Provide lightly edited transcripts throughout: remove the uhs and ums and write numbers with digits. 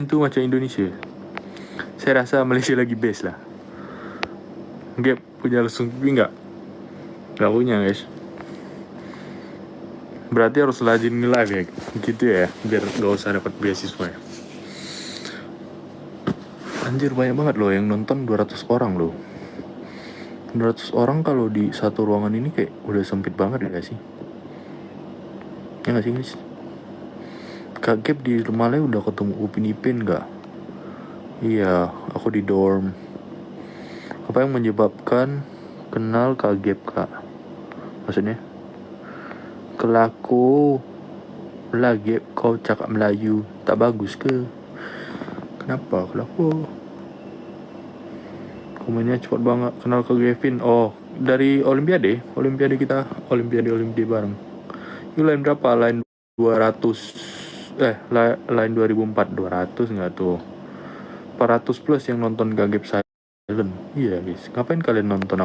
itu macam Indonesia. Saya rasa Malaysia lagi best lah. Gap punya langsung tapi nggak punya guys. Berarti harus rajin nge-live ya gitu ya, biar gak usah dapat beasiswa ya. Anjir banyak banget loh yang nonton, 200 orang loh. 200 orang kalau di satu ruangan ini kayak udah sempit banget ya sih. Ya gak sih guys? Kak Gap di Malaya udah ketemu Upin Ipin gak? Iya, aku di dorm. Apa yang menyebabkan kenal Kak Gap kak? Maksudnya? Kelaku lagi kau cakap Melayu tak bagus ke? Kenapa kelaku? Komennya cepat banget. Kenal ke Gavin. Oh, dari Olimpiade kita Olimpiade bareng. Itu line berapa? Line 200 line 2004 200 nggak tuh? 400 plus yang nonton Gagap Silent. Iya guys, ngapain kalian nonton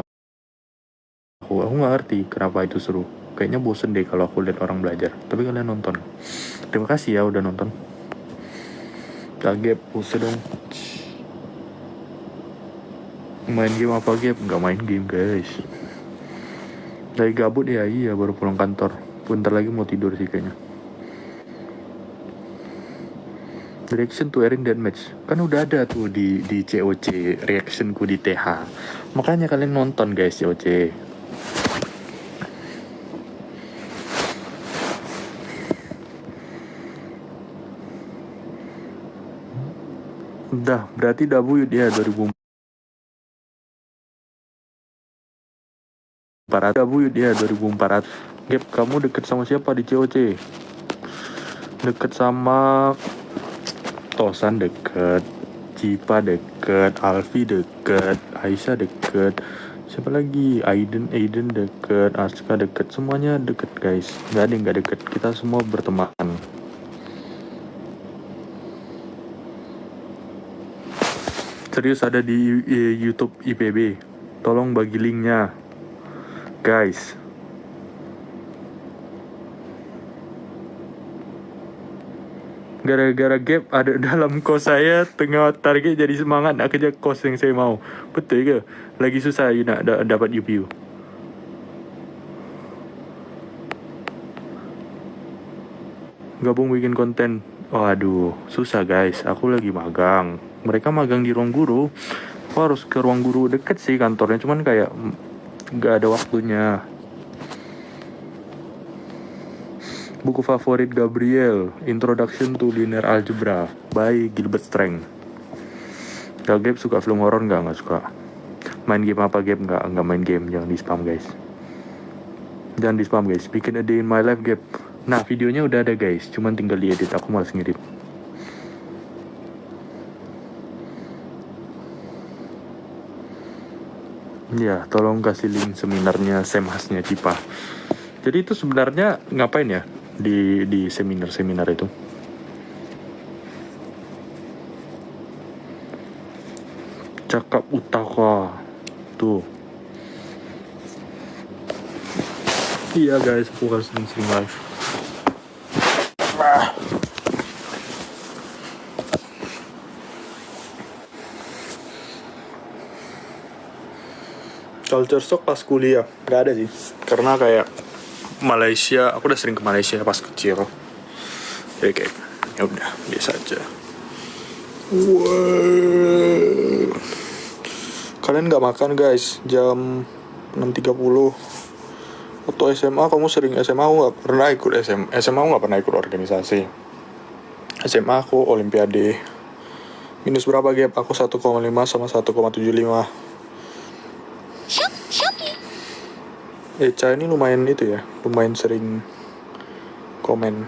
aku nggak ngerti kenapa itu seru. Kayaknya bosen deh kalau aku lihat orang belajar, tapi kalian nonton. Terima kasih ya udah nonton. Gagap bosen dong. Main game apa Gap? Nggak main game guys, lagi gabut ya. Iya baru pulang kantor, bentar lagi mau tidur sih kayaknya. Reaction to Erin Deathmatch kan udah ada tuh di COC, reactionku di TH. Makanya kalian nonton guys COC. Udah, berarti udah buyut ya 2004. Udah buyut ya 2400. Gap, kamu deket sama siapa di COC? Deket sama Tosan deket, Cipa deket, Alfi deket, Aisyah deket, siapa lagi? Aiden deket, Aska deket, semuanya deket guys. Nggak ada yang nggak deket, kita semua berteman. Serius ada di YouTube IPB. Tolong bagi linknya, guys. Gara-gara Gap ada dalam kos saya, tengah target jadi semangat nak kerja kos yang saya mau. Betul ke? Lagi susah you nak dapat UPU. Gabung bikin konten. Waduh, susah guys. Aku lagi magang. Mereka magang di ruang guru. Aku harus ke ruang guru, deket sih kantornya, cuman kayak gak ada waktunya. Buku favorit Gabriel, Introduction to Linear Algebra by Gilbert Strang. Gak Gap suka film horor nggak suka. Main game apa Gap? Nggak main game, jangan di spam guys. Bikin a day in my life Gap. Nah videonya udah ada guys, cuman tinggal diedit, aku malas ngedit. Ya tolong kasih link seminarnya Semhasnya Cipa. Jadi itu sebenarnya ngapain ya di seminar itu? Cakap utaka tuh. Iya guys, aku harus sering live. Culture shock pas kuliah gak ada sih, karena kayak Malaysia, aku udah sering ke Malaysia pas kecil, jadi kayak ya udah biasa aja. Wow. Kalian nggak makan guys jam 6.30. Waktu SMA kamu sering SMA, aku nggak pernah ikut SMA aku nggak pernah ikut organisasi. SMA aku Olimpiade. Minus berapa Gap? Aku 1,5 sama 1,75. Eca ini lumayan itu ya, lumayan sering komen.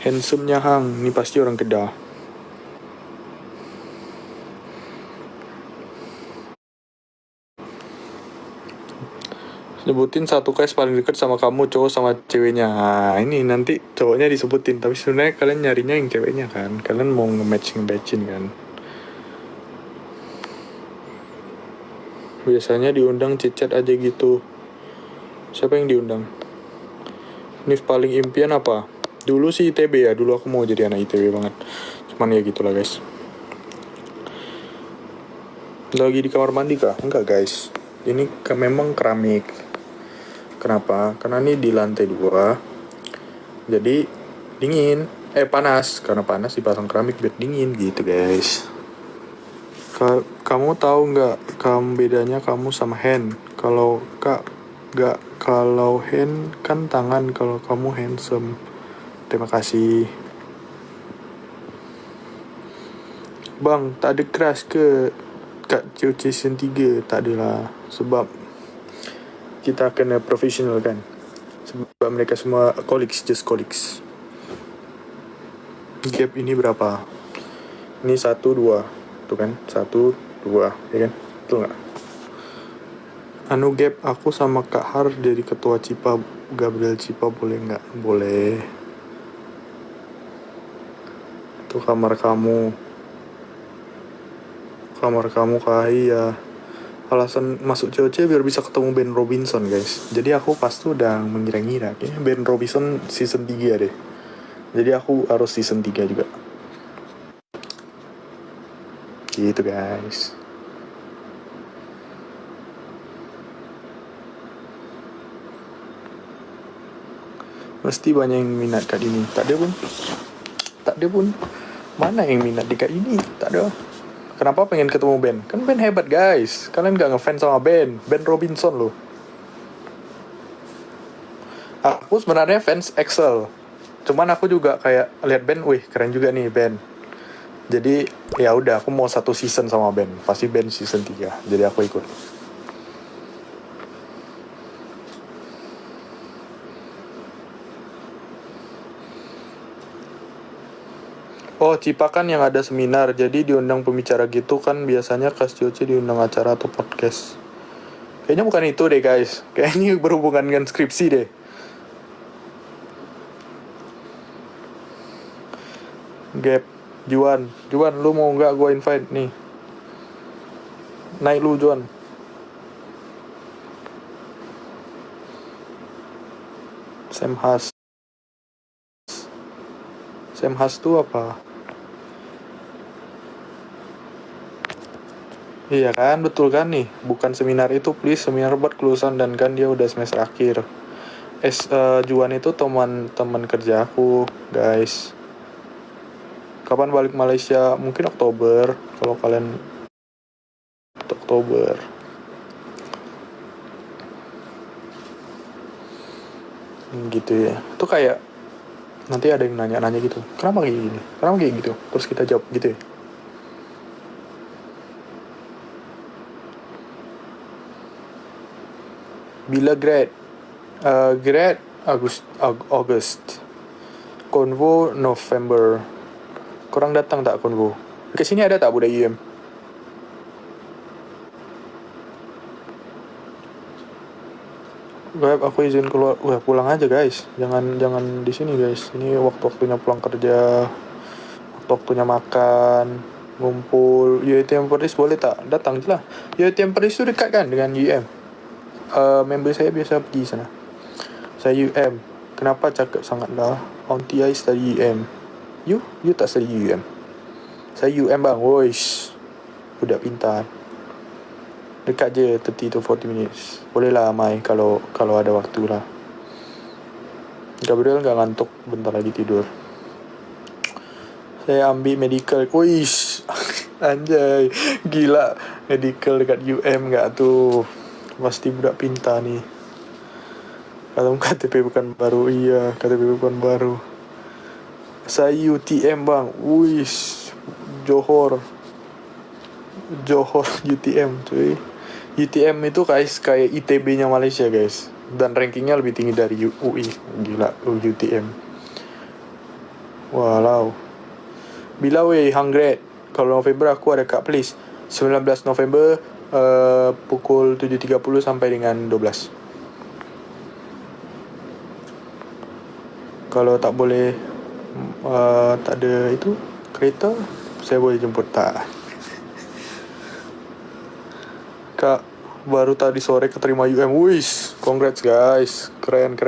Handsome-nya Hang, ini pasti orang Kedah. Sebutin satu case paling dekat sama kamu, cowok sama ceweknya. Nah, ini nanti cowoknya disebutin, tapi sebenarnya kalian nyarinya yang ceweknya kan. Kalian mau nge-matchin kan. Biasanya diundang chit-chat aja gitu. Siapa yang diundang? Nif paling impian apa? Dulu sih ITB ya, dulu aku mau jadi anak ITB banget. Cuman ya gitulah guys. Lagi di kamar mandi kah? Enggak guys. Ini memang keramik. Kenapa? Karena ini di lantai 2. Jadi dingin. Panas. Karena panas dipasang keramik biar dingin gitu guys. Kamu tahu nggak bedanya kamu sama hand? Kalau hand kan tangan, kalau kamu handsome. Terima kasih. Bang, tak ada crush ke kat COC Season 3? Tak adalah. Sebab kita kena profesional kan. Sebab mereka semua colleagues, just colleagues. Gap ini berapa? Ini 1, 2. Tuh kan, 1, 2. Ya kan? Betul nggak? Gap aku sama Kak Har jadi ketua CIPA, Gabriel CIPA, boleh nggak? Boleh. Itu kamar kamu Kak. Iya. Alasan masuk COC biar bisa ketemu Ben Robinson guys. Jadi aku pas tuh udah mengira-ngira kayaknya Ben Robinson season 3 deh. Jadi aku harus season 3 juga. Gitu guys. Mesti banyak yang minat Kak ini. Tak ada pun. Mana yang minat di Kak ini? Tak ada. Kenapa pengen ketemu Ben? Kan Ben hebat guys. Kalian gak ngefans sama Ben Robinson loh. Aku sebenarnya fans Excel. Cuman aku juga kayak lihat Ben, wih keren juga nih Ben. Jadi ya udah, aku mau 1 season sama Ben. Pasti Ben season 3. Jadi aku ikut. Oh, CIPA kan yang ada seminar, jadi diundang pembicara gitu kan, biasanya COC diundang acara atau podcast. Kayaknya bukan itu deh guys, kayaknya berhubungan dengan skripsi deh. Gap, Juan, lu mau nggak gue invite nih? Naik lu Juan. Sam Has tuh apa? Iya kan, betul kan nih. Bukan seminar itu, please. Seminar buat kelulusan dan kan dia udah semester akhir. Juan itu teman kerja aku, guys. Kapan balik Malaysia? Mungkin Oktober. Kalau kalian Oktober. Gitu ya. Itu kayak nanti ada yang nanya gitu. Kenapa kayak gini? Kenapa kayak gitu? Terus kita jawab gitu ya. Bila grad August. Konvo November. Korang datang tak konvo? Ke sini ada tak budak UM? Aku izin keluar. Pulang aja guys. Jangan di sini guys. Ini waktu-waktunya pulang kerja. Waktu-waktunya makan, ngumpul. UiTM Paris boleh tak? Datang je lah. UiTM Paris tu dekat kan dengan UM. Member saya biasa pergi sana. Saya UM. Kenapa cakap sangat lah? Auntie I study UM. You tak study UM. Saya UM bang. Woish, budak pintar. Dekat je 30 to 40 minutes. Boleh lah Mai kalau ada waktu lah. Gabriel gak ngantuk, bentar lagi tidur. Saya ambil medical. Woish, anjay, gila. Medical dekat UM gak tuh? Pasti budak pintar nih. Kalau KTP bukan baru. Iya, KTP bukan baru. Saya UTM bang. Wish, Johor UTM cuy. UTM itu kayak ITB-nya Malaysia guys. Dan rankingnya lebih tinggi dari UI. Gila, UTM. Walau. Bila weh hungry. Kalau November aku ada kat place. 19 November pukul 7.30 sampai dengan 12. Kalau tak boleh tak ada itu kereta, saya boleh jemput tak? Kak baru tadi sore keterima UM. Wis, congrats guys, keren.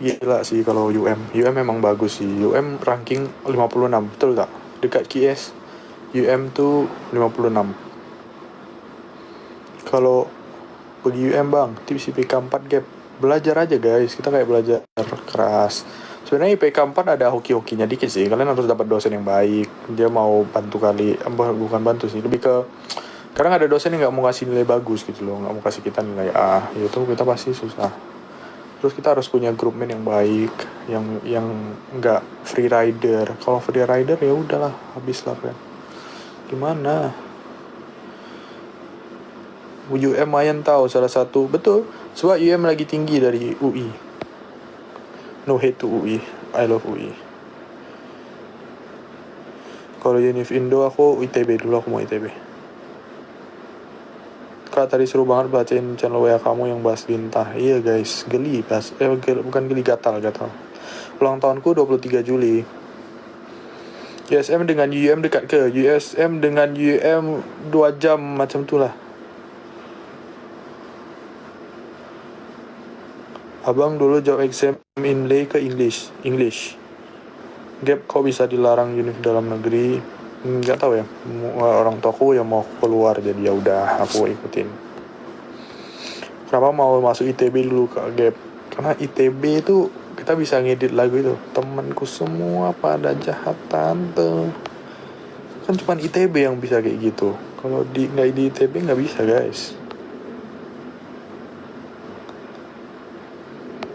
Gila sih kalau UM memang bagus sih. UM ranking 56, betul tak? Dekat QS UM tuh 56. Kalau pergi UM bang, tips IPK 4 gap, belajar aja guys, kita kayak belajar keras. Sebenarnya IPK 4 ada hoki-hokinya dikit sih, kalian harus dapat dosen yang baik, dia mau bantu kali, bukan bantu sih, lebih ke kadang ada dosen yang nggak mau kasih nilai bagus gitu loh, nggak mau kasih kita nilai A, itu kita pasti susah. Terus kita harus punya grup men yang baik, yang nggak free rider. Kalau free rider ya udahlah, habis lah kan. Gimana? UM Mayan tahu salah satu betul, sebab UM lagi tinggi dari UI. No hate to UI, I love UI. Kalau Univ Indo aku ITB dulu, aku mau ITB. Kak tadi seru banget bacain channel WA kamu yang bahas lintah. Iya guys, geli bahas, bukan geli, gatal. Ulang tahunku 23 Juli. USM dengan UM dekat ke? USM dengan UM 2 jam macam tu lah. Abang dulu jawab exam inlay ke English. Gap kok bisa dilarang univ dalam negeri? Nggak tahu ya. Orang tuaku yang mau keluar jadi ya udah aku ikutin. Kenapa mau masuk ITB dulu Kak Gap? Karena ITB itu kita bisa ngedit lagu itu. Temanku semua pada jahat tante. Kan cuma ITB yang bisa kayak gitu. Kalau nggak di ITB nggak bisa guys.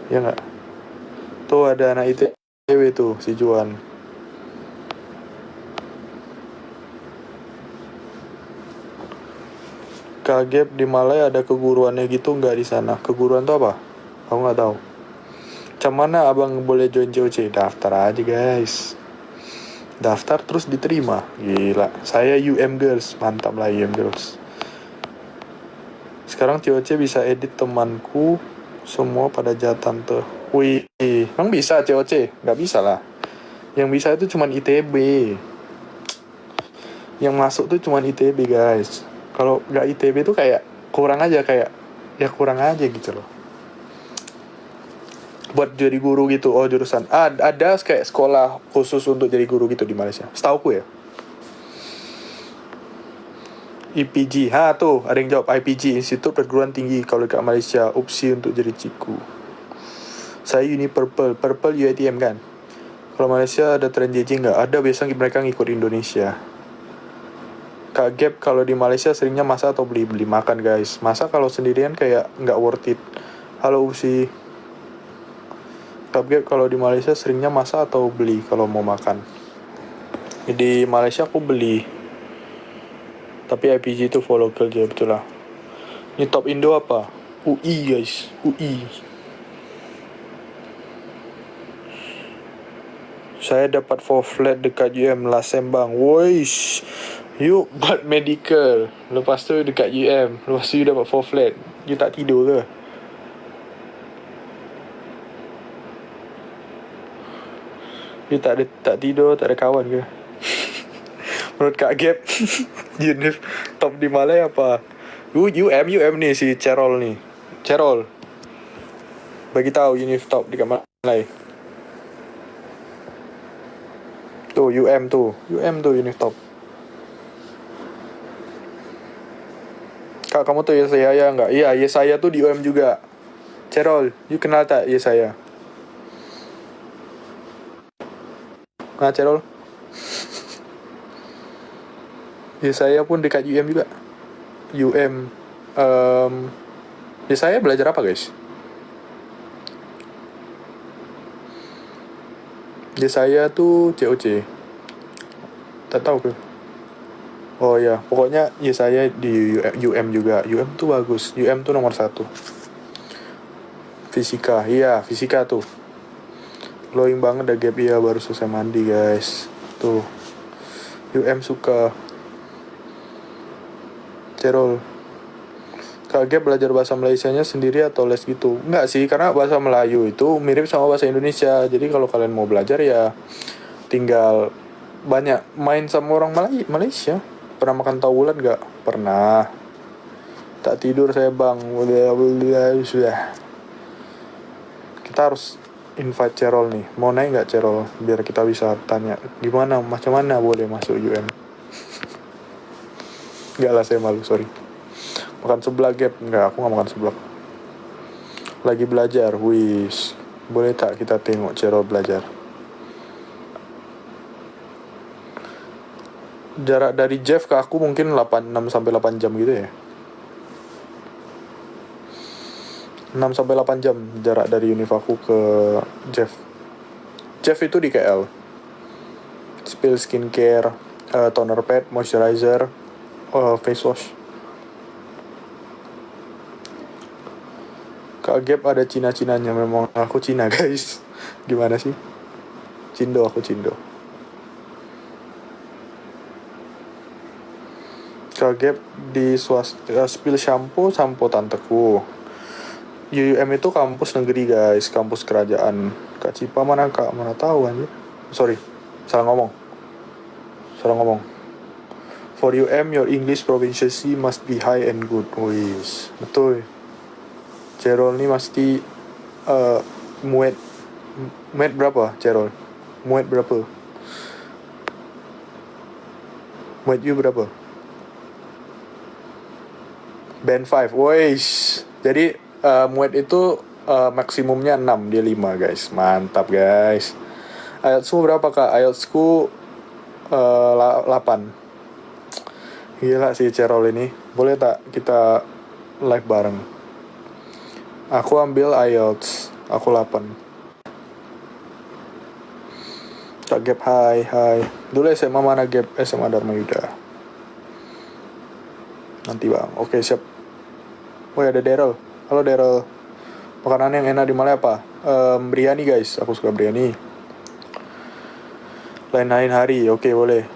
Ya nggak? Tuh ada anak ITB tuh, si Juan. Kagep di Malaya ada keguruannya gitu nggak di sana? Keguruan tuh apa? Aku nggak tahu. Macam mana abang boleh join COC? Daftar aja guys. Daftar terus diterima. Gila. Saya UM Girls. Mantap lah UM Girls. Sekarang COC bisa edit temanku semua pada jatan tuh. Wih, emang bisa COC? Nggak bisa lah. Yang bisa itu cuma ITB. Yang masuk tuh cuma ITB guys. Kalau nggak ITB tuh kayak kurang aja gitu loh. Buat jadi guru gitu, jurusan ada kayak sekolah khusus untuk jadi guru gitu di Malaysia. Setauku ya. IPG, tuh ada yang jawab IPG, Institut Perguruan Tinggi kalau dekat Malaysia, opsi untuk jadi ciku. Saya Uni Purple UiTM kan. Kalau Malaysia ada trend JJ nggak? Ada, biasanya mereka ngikut Indonesia. Kak Gap kalau di Malaysia seringnya masak atau beli makan guys. Masak kalau sendirian kayak nggak worth it. Halo Usi. Kak Gap kalau di Malaysia seringnya masak atau beli kalau mau makan? Di Malaysia aku beli. Tapi IPG itu for local aja, betul lah. Ini top Indo apa? UI guys, UI. Saya dapat 4 flat dekat UM last sem bang. Woish. You buat medical, lepas tu dekat UM, lepas tu you dapat 4 flat. You tak tidur ke? You tak tidur, tak ada kawan ke? Menurut Kak Gap, Univ top di Malaya apa? UM ni si Cerol ni. Cerol, bagi tahu Univ top dekat Malaya. Tuh UM tuh Univ top. Kak, kamu tuh Yesaya nggak? Iya, Yesaya tuh di UM juga. Cerol, you kenal tak Yesaya? Nah, Cerol. Yesaya pun dekat UM juga. UM. Yesaya belajar apa guys? Yesaya tuh COC. Tak tahu ke? Oh ya, pokoknya Yesaya di UM juga. UM tuh bagus. UM tuh nomor 1. Fisika, iya fisika tuh. Glowing banget dah Gap, ya baru selesai mandi guys. Tuh. UM suka. Cerol. Kak Gap belajar bahasa Malaysianya sendiri atau les gitu? Enggak sih, karena bahasa Melayu itu mirip sama bahasa Indonesia. Jadi kalau kalian mau belajar ya tinggal banyak main sama orang Malaysia. Pernah makan taulan gak? Pernah. Tak tidur saya bang. Sudah. Kita harus invite Cerol nih. Mau naik nggak Cerol? Biar kita bisa tanya gimana, macam mana boleh masuk UM. Nggak lah, saya malu, sorry. Makan seblak Gap? Nggak, aku nggak makan seblak. Lagi belajar, wis. Boleh tak kita tengok Cerol belajar? Jarak dari Jeff ke aku mungkin 6-8 jam gitu ya. 6-8 jam jarak dari univ aku ke Jeff. Jeff itu di KL. Spill skincare, toner pad, moisturizer, face wash. Kak Gap ada Cina-Cinanya, memang aku Cina guys. Gimana sih? Cindo, aku Cindo. Kak Gap di spill shampoo tanteku. UUM itu kampus negeri guys, kampus kerajaan. Kak Cipa mana kak? Mana tahu aja. Sorry, salah ngomong. For UM, your English proficiency must be high and good. Wis, betul. Cerol nih mesti muet berapa Cerol? Muet berapa? Muet you berapa? Band 5. Wis. Jadi muet itu maksimumnya 6, dia 5 guys. Mantap guys. IELTS-mu berapa kak? IELTS-ku 8. Gila sih Cerol ini. Boleh tak kita live bareng? Aku ambil IELTS. Aku 8. Kak Gap, hai. Dulu SMA mana Gap? SMA Dharma Yuda. Nanti bang. Oke, siap. Woi, ada Daryl. Halo Daryl. Makanan yang enak di Malaya apa? Biryani guys. Aku suka biryani. Lain-lain hari. Oke, boleh.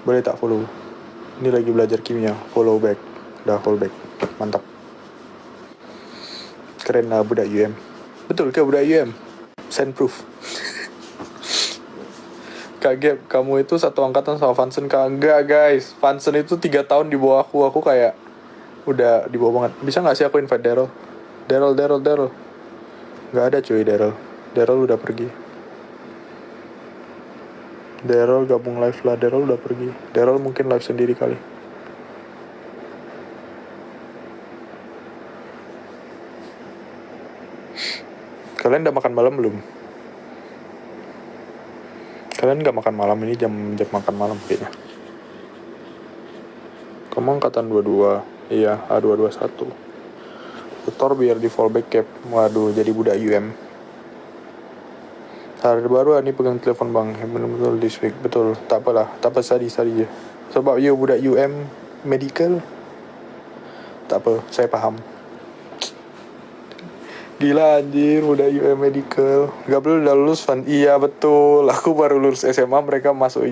Boleh tak follow? Ini lagi belajar kimia. Follow back. Udah follow back. Mantap. Keren lah budak UM. Betul ke budak UM? Send proof. Kak Gap, kamu itu satu angkatan sama Vansen kak? Enggak guys, Vansen itu 3 tahun di bawah aku kayak udah di bawah banget. Bisa gak sih aku invite Daryl? Daryl. Gak ada cuy Daryl udah pergi. Daryl gabung live lah, Daryl udah pergi. Daryl mungkin live sendiri kali. Kalian udah makan malam belum? Kalian gak makan malam, ini jam makan malam kayaknya. Kamu angkatan 22. Iya, A221. Tutor biar di fallback Cap. Waduh, jadi budak UM. Hari baru ini pegang telepon bang. Betul this week. Betul, tak apalah. Tak apa, study je. Sebab you budak UM medical. Tak apa, saya paham. Gila anjir, udah UM Medical. Gabriel udah lulus Van. Iya betul, aku baru lulus SMA, mereka masuk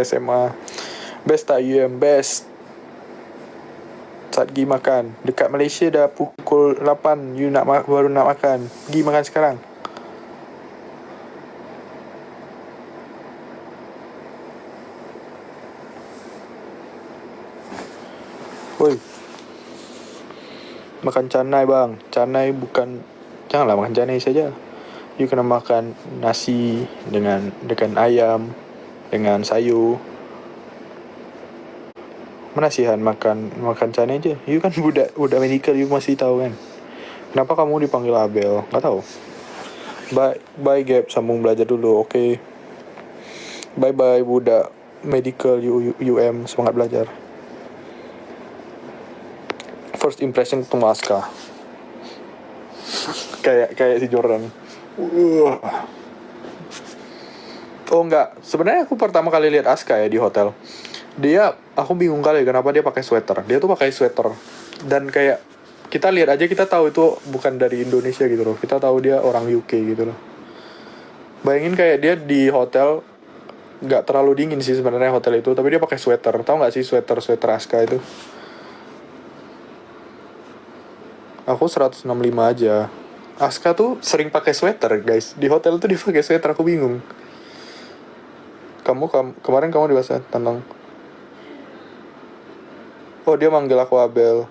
SMA. Best tak UM, best. Saat pergi makan dekat Malaysia dah pukul 8. You baru nak makan. Pergi makan sekarang. Woi, makan canai bang. Canai bukan, janganlah makan canai saja. You kena makan nasi dengan ayam, dengan sayur. Mana sih Han makan canai aja. You kan budak medical, you masih tahu kan. Kenapa kamu dipanggil Abel? Gak tahu. Bye Gap, sambung belajar dulu. Oke. Bye budak medical UM, semangat belajar. First impression ketemu Aska. kayak si Jordan. Oh enggak, sebenarnya aku pertama kali lihat Aska ya di hotel. Aku bingung kali kenapa dia pakai sweater. Dia tuh pakai sweater dan kayak kita lihat aja, kita tahu itu bukan dari Indonesia gitu loh. Kita tahu dia orang UK gitu loh. Bayangin kayak dia di hotel, nggak terlalu dingin sih sebenarnya hotel itu, tapi dia pakai sweater. Tahu nggak sih sweater Aska itu? Aku 165 aja. Aska tuh sering pakai sweater guys. Di hotel tuh dia pakai sweater, aku bingung. Kemarin kamu dibahas tentang. Oh dia manggil aku Abel.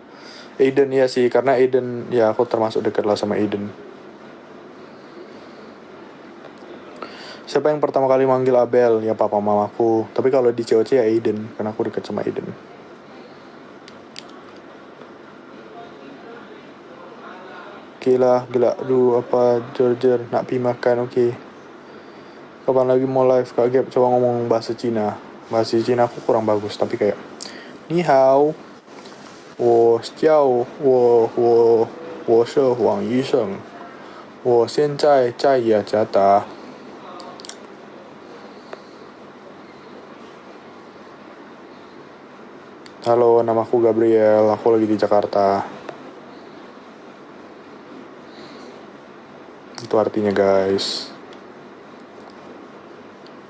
Aiden ya sih, karena Aiden ya aku termasuk dekat lah sama Aiden. Siapa yang pertama kali manggil Abel? Ya papa mamaku. Tapi kalau di COC ya Aiden, karena aku deket sama Aiden. Gila. Aduh, apa Georger nak pi makan, oke. Kapan lagi mau live? Kak Gap coba ngomong bahasa Cina. Bahasa Cina aku kurang bagus, tapi kayak Ni hao, 我是王医生，我现在在雅加达。Halo, namaku Gabriel, aku lagi di Jakarta. Itu artinya guys.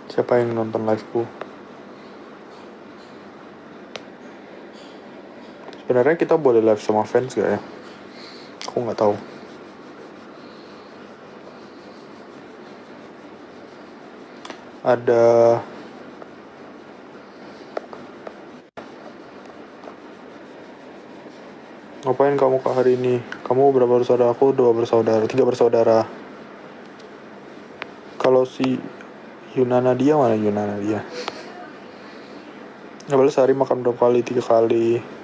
Siapa yang nonton liveku? Sebenarnya kita boleh live sama fans gak ya? Aku nggak tahu. Ada ngapain kamu kak hari ini? Kamu berapa bersaudara? Aku 3 bersaudara. Kalau si Yunana dia mana Yunana dia? Nggak boleh sehari makan berapa kali? 3 kali.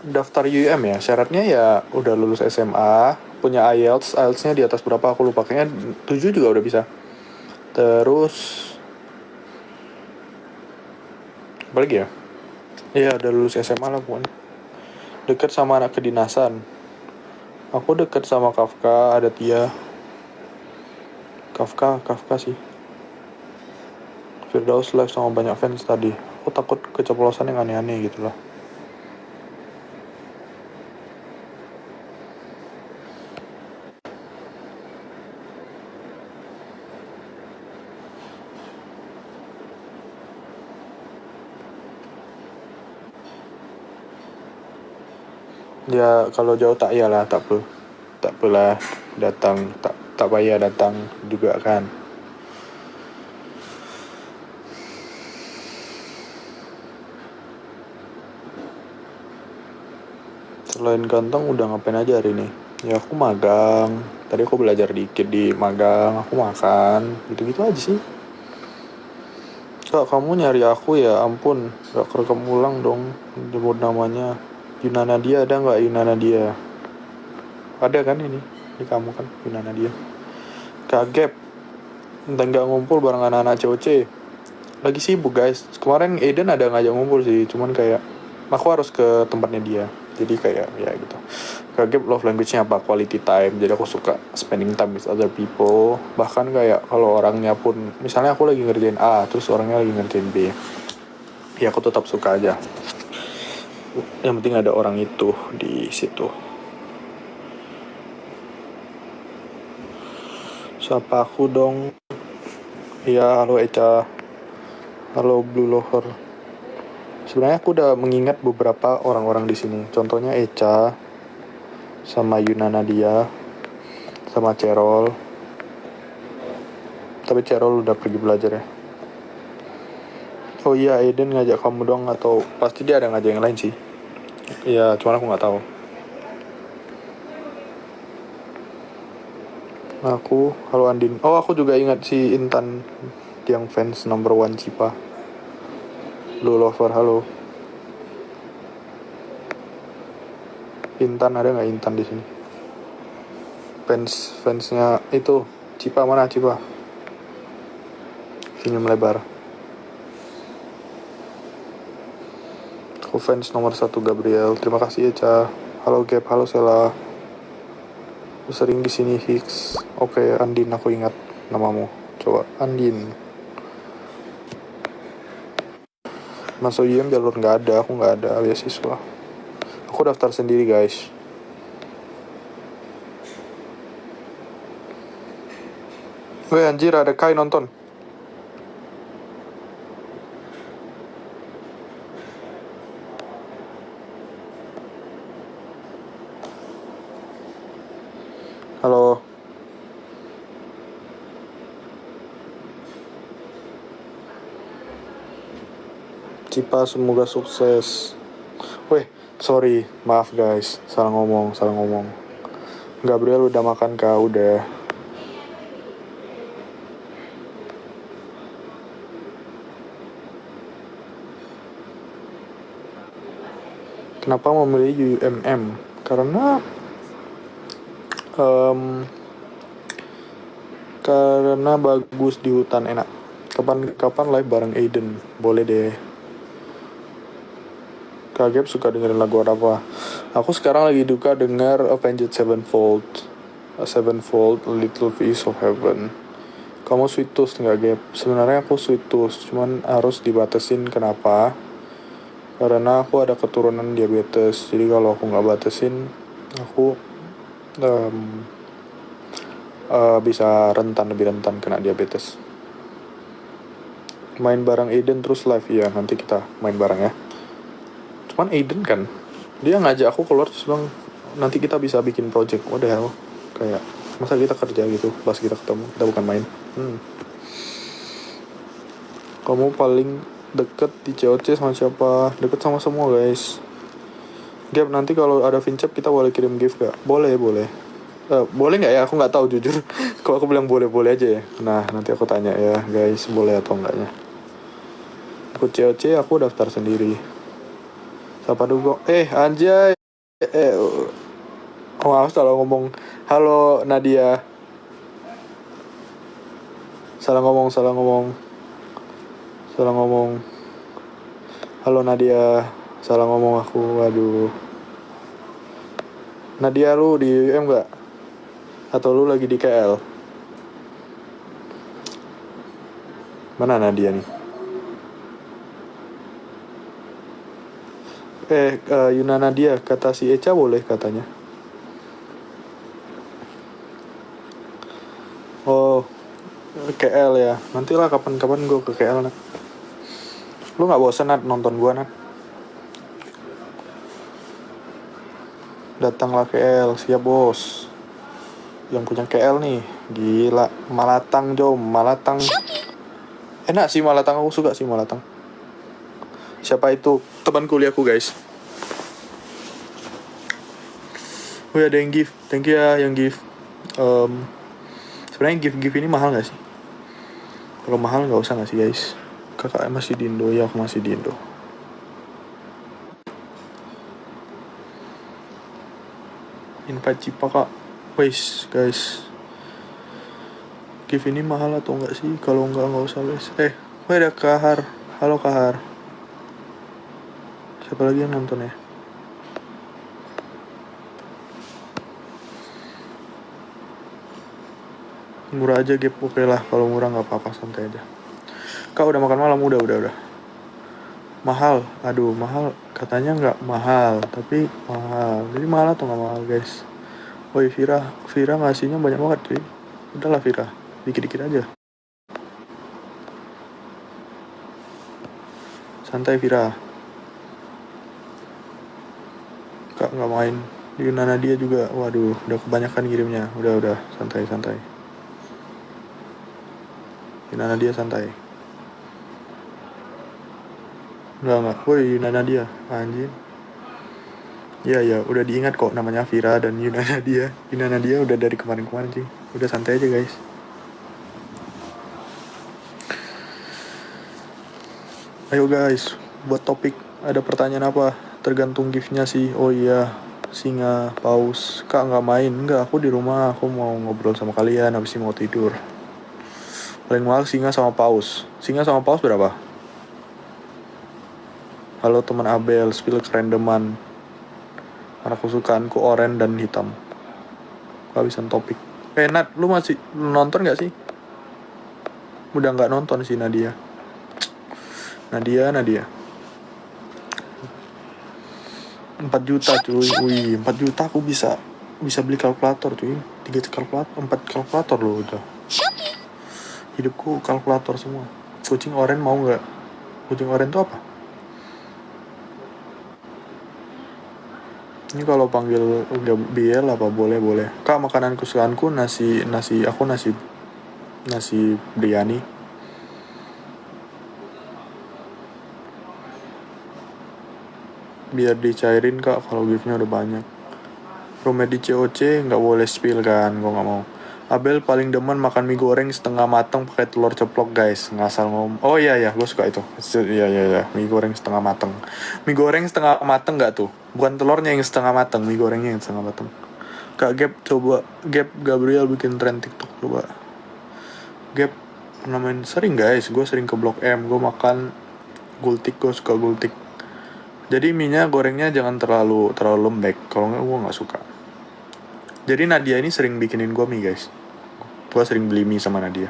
Daftar UM ya, syaratnya ya udah lulus SMA, punya IELTS-nya di atas berapa aku lupa, kayaknya 7 juga udah bisa. Terus apa lagi ya? Iya udah lulus SMA lah pokoknya. Deket sama anak kedinasan. Aku deket sama Kafka, ada Tia. Kafka sih. Firdaus live sama banyak fans tadi. Aku takut keceplosan yang aneh-aneh gitu loh. Ya kalau jauh tak iyalah, tak apalah datang, tak payah datang juga kan. Selain ganteng udah ngapain aja hari ini? Ya aku magang. Tadi aku belajar dikit di magang, aku makan, gitu-gitu aja sih. Kak, kamu nyari aku ya, ampun, gak kerekam ulang dong, jemput namanya. Yunana dia ada nggak Yunana dia? Ada kan ini, kamu kan Yunana dia. Kak Gap, entah nggak ngumpul bareng anak-anak COC. Lagi sibuk guys. Kemarin Aiden ada ngajak ngumpul sih, cuman kayak aku harus ke tempatnya dia. Jadi kayak ya gitu. Kak Gap love language-nya apa? Quality time. Jadi aku suka spending time with other people. Bahkan kayak kalau orangnya pun, misalnya aku lagi ngerjain A, terus orangnya lagi ngerjain B, ya aku tetap suka aja. Yang penting ada orang itu di situ. Siapa aku dong? Ya, halo Eca. Halo Blue Lover. Sebenarnya aku udah mengingat beberapa orang-orang di sini. Contohnya Eca, sama Yunana dia, sama Cerol. Tapi Cerol udah pergi belajar ya. Oh iya, Aiden ngajak kamu dong, atau pasti dia ada ngajak yang lain sih. Iya, cuman aku nggak tahu. Halo Andin. Oh, aku juga ingat si Intan yang fans number 1 Cipa. Blue Lover, halo. Intan, ada nggak Intan di sini? Fansnya itu Cipa, mana Cipa? Senyum lebar. Aku fans nomor 1 Gabriel. Terima kasih ya, Ca. Halo Gap, halo Sela. Aku sering di sini Hicks. Oke, Andin, aku ingat namamu. Coba Andin. Masuk UM jalur nggak ada, aku nggak ada beasiswa. Aku daftar sendiri guys. Weh anjir, ada Kai nonton. Halo. Cipa, semoga sukses. Weh, Sorry, maaf guys, salah ngomong. Gabriel udah makan kah? Udah. Kenapa memilih UMM? Karena karena bagus di hutan, enak. Kapan live bareng Aiden? Boleh deh. Kak Gap suka dengerin lagu apa? Aku sekarang lagi duka denger Avenged Sevenfold, A Little Piece of Heaven. Kamu sweet tooth nggak Gap? Sebenarnya aku sweet tooth, cuman harus dibatasin. Kenapa? Karena aku ada keturunan diabetes. Jadi kalau aku nggak batasin, aku bisa lebih rentan kena diabetes. Main bareng Aiden terus live ya, nanti kita main bareng ya. Cuman Aiden kan, dia ngajak aku keluar terus bilang nanti kita bisa bikin project. What the hell? Kayak masa kita kerja gitu pas kita ketemu, kita bukan main. Kamu paling deket di COC sama siapa? Deket sama semua guys. Gap, nanti kalau ada Vincep kita boleh kirim gift gak? Boleh. Boleh nggak ya? Aku nggak tahu jujur. Kalau aku bilang boleh aja ya. Nah nanti aku tanya ya guys, boleh atau enggaknya. Aku COC, aku daftar sendiri. Siapa dulu? Anjay. Aku salah ngomong. Halo Nadia. Salah ngomong. Halo Nadia. Salah ngomong aku. Waduh. Nadia, lu di UM gak? Atau lu lagi di KL? Mana Nadia nih? Yuna Nadia, kata si Eca boleh katanya. Oh, KL ya. Nantilah kapan-kapan gue ke KL, Nat. Lu gak bosan, Nat, nonton gue, Nat? Datanglah KL, siap bos. Yang punya KL nih, gila. Malatang, Jom. Malatang. Enak sih Malatang, aku suka sih Malatang. Siapa itu? Teman kuliahku, guys. Oh ya, ada yang gift. Thank you ya yang gift. Sebenarnya gift ini mahal gak sih? Kalau mahal gak usah gak sih guys? Kakak masih di Indo, ya aku masih di Indo. Invite Cipa kak. Wais guys, gift ini mahal atau enggak sih? Kalau enggak usah guys. Ada Kahar. Halo Kahar. Siapa lagi yang nonton ya? Murah aja Gap, oke lah. Kalau murah nggak apa-apa, santai aja. Kak udah makan malam? Udah. Mahal, aduh mahal. Katanya nggak mahal, tapi mahal. Jadi mahal atau nggak mahal guys? Woi Vira ngasihnya banyak banget cuy. Udahlah Vira, dikit-dikit aja. Santai Vira. Kak nggak main. Yuna Nadia juga, waduh, udah kebanyakan kirimnya. Udah, santai. Yuna Nadia santai. Enggak. Woi Yuna Nadia, anjir. Ya, udah diingat kok namanya Vira dan Yuna Nadia. Yuna Nadia udah dari kemarin sih. Udah santai aja guys. Ayo guys, buat topik. Ada pertanyaan apa? Tergantung giftnya sih. Oh iya, Singa, Paus. Kak nggak main? Enggak, aku di rumah. Aku mau ngobrol sama kalian. Habis ini mau tidur. Paling mahal Singa sama Paus. Singa sama Paus berapa? Halo teman Abel, spill kerendeman. Karena kesukaanku oranye dan hitam. Kehabisan topik. Nat, lu masih nonton gak sih? Udah gak nonton sih Nadia. Nadia 4 juta cuy. Wih, 4 juta aku bisa beli kalkulator cuy. 4 kalkulator loh udah. Hidupku kalkulator semua. Kucing oranye mau gak? Kucing oranye tuh apa? Ini kalau panggil Gabriel apa boleh. Kak, makanan kesukaanku nasi biryani. biar dicairin kak kalau giftnya udah banyak. Roommate di COC nggak boleh spill kan, gue nggak mau. Abel paling demen makan mie goreng setengah mateng pakai telur ceplok guys, ngasal ngomong. Oh iya ya, gue suka itu. Iya iya iya, mie goreng setengah mateng. Mie goreng setengah mateng nggak tuh? Bukan telurnya yang setengah mateng, mie gorengnya yang setengah mateng. Kak Gap coba, Gap Gabriel bikin tren TikTok coba. Gap pernah main sering guys, gue sering ke Blok M, gue makan gultik, gue suka gultik. Jadi minyak gorengnya jangan terlalu lembek, kalau nggak gue nggak suka. Jadi Nadia ini sering bikinin gue mie guys. Gue sering beli mie sama Nadia.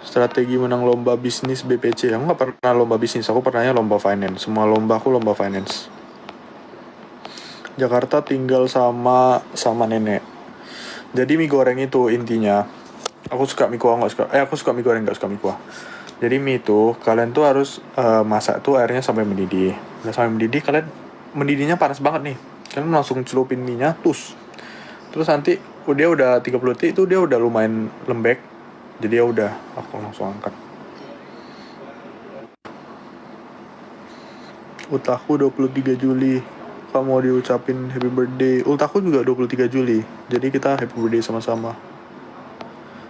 Strategi menang lomba bisnis BPC. Aku nggak pernah lomba bisnis, aku pernahnya lomba finance. Semua lomba aku lomba finance. Jakarta tinggal sama nenek. Jadi mie goreng itu intinya, aku suka mie kuah nggak suka. Aku suka mie goreng nggak suka mie kuah. Jadi mie itu kalian tuh harus masak tuh airnya sampai mendidih. Udah sampai mendidih, kalian mendidihnya panas banget nih. Kalian langsung celupin mie-nya, terus nanti dia udah 30 detik itu dia udah lumayan lembek. Jadi ya udah, aku langsung angkat. Ultaku 23 Juli. Kamu mau diucapin happy birthday. Ultaku juga 23 Juli. Jadi kita happy birthday sama-sama.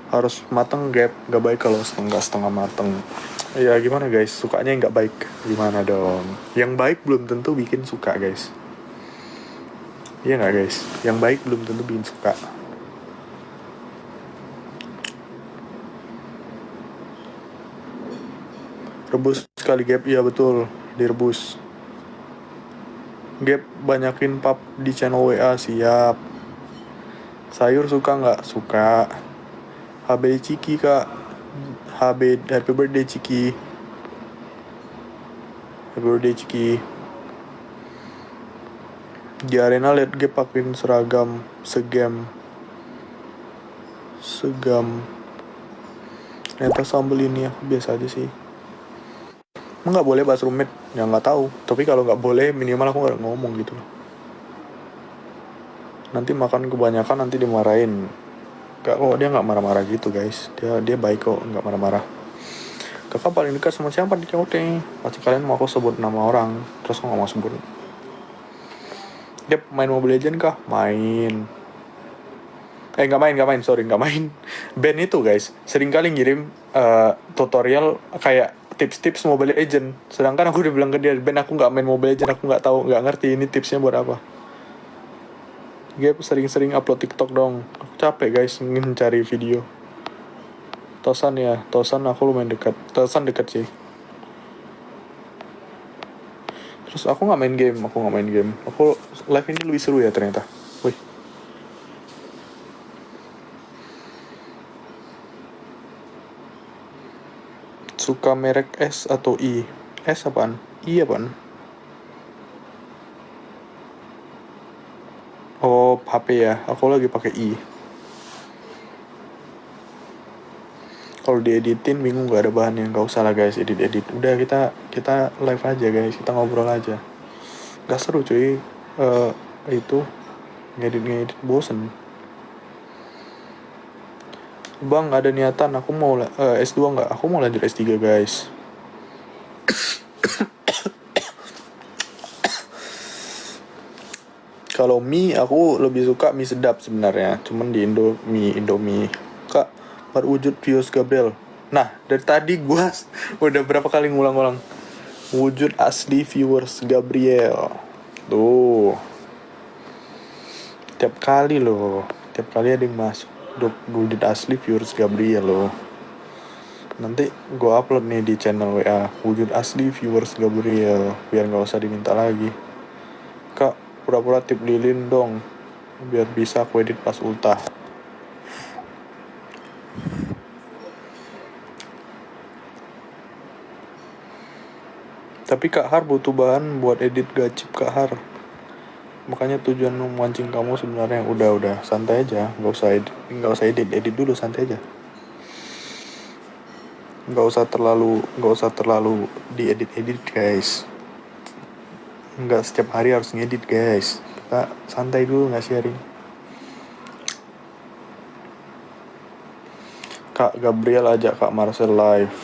Harus mateng gap, gak baik kalau setengah mateng. Ya gimana guys, sukanya yang gak baik. Gimana dong? Yang baik belum tentu bikin suka guys. Iya gak guys? Yang baik belum tentu bikin suka. Rebus sekali gap, iya betul, direbus. Gap banyakin pap di channel WA, siap. Sayur suka nggak? Suka. HB Ciki kak. HB happy birthday Ciki. Happy birthday Ciki. Di arena liat Gap pakein seragam segam. Ternyata sambel ini aku biasa aja sih. Emang nggak boleh bahas roommate? Ya nggak tahu. Tapi kalau nggak boleh minimal aku nggak ngomong gitu loh. Nanti makan kebanyakan nanti dimarahin. Gak kok, dia nggak marah-marah gitu guys. Dia baik kok, nggak marah-marah. Kakak paling dekat sama siapa di COT? Pasti kalian mau aku sebut nama orang, terus aku nggak mau sebut. Dia main Mobile Legends kah? Main. Nggak main. Ben itu guys, sering kali ngirim tutorial kayak tips-tips Mobile Legends. Sedangkan aku udah bilang ke dia, Ben aku nggak main Mobile Legends, aku nggak tahu, nggak ngerti ini tipsnya buat apa. Gap sering-sering upload TikTok dong. Aku capek guys, ingin cari video. Tosan aku lumayan dekat. Tosan dekat sih. Terus aku nggak main game. Aku live ini lebih seru ya ternyata. Wih. Suka merek S atau I? S apaan? I apaan? Oh, HP ya. Aku lagi pakai I. Kalau dieditin bingung gak ada bahannya, nggak usah lah guys edit. Udah kita live aja guys, kita ngobrol aja. Gak seru cuy. Itu ngedit bosen. Bang ada niatan aku mau S2 nggak? Aku mau lanjut S3 guys. Kalau mie aku lebih suka mie sedap sebenarnya, cuman di Indomie. Kak, berwujud Pius Gabriel. Nah, dari tadi gua udah berapa kali ngulang-ngulang. Wujud asli viewers Gabriel. Tuh. Tiap kali ada yang masuk. Wujud asli viewers Gabriel loh. Nanti gua upload nih di channel WA. Wujud asli viewers Gabriel. Biar gak usah diminta lagi. Kak, pura-pura tip lilin dong biar bisa aku edit pas ultah. Tapi Kak Har butuh bahan buat edit gacip Kak Har. Makanya tujuan memancing kamu sebenarnya udah santai aja, nggak usah edit dulu, santai aja. Nggak usah terlalu diedit guys. Nggak setiap hari harus ngedit guys. Kita santai dulu nggak sharing. Kak Gabriel ajak Kak Marcel live.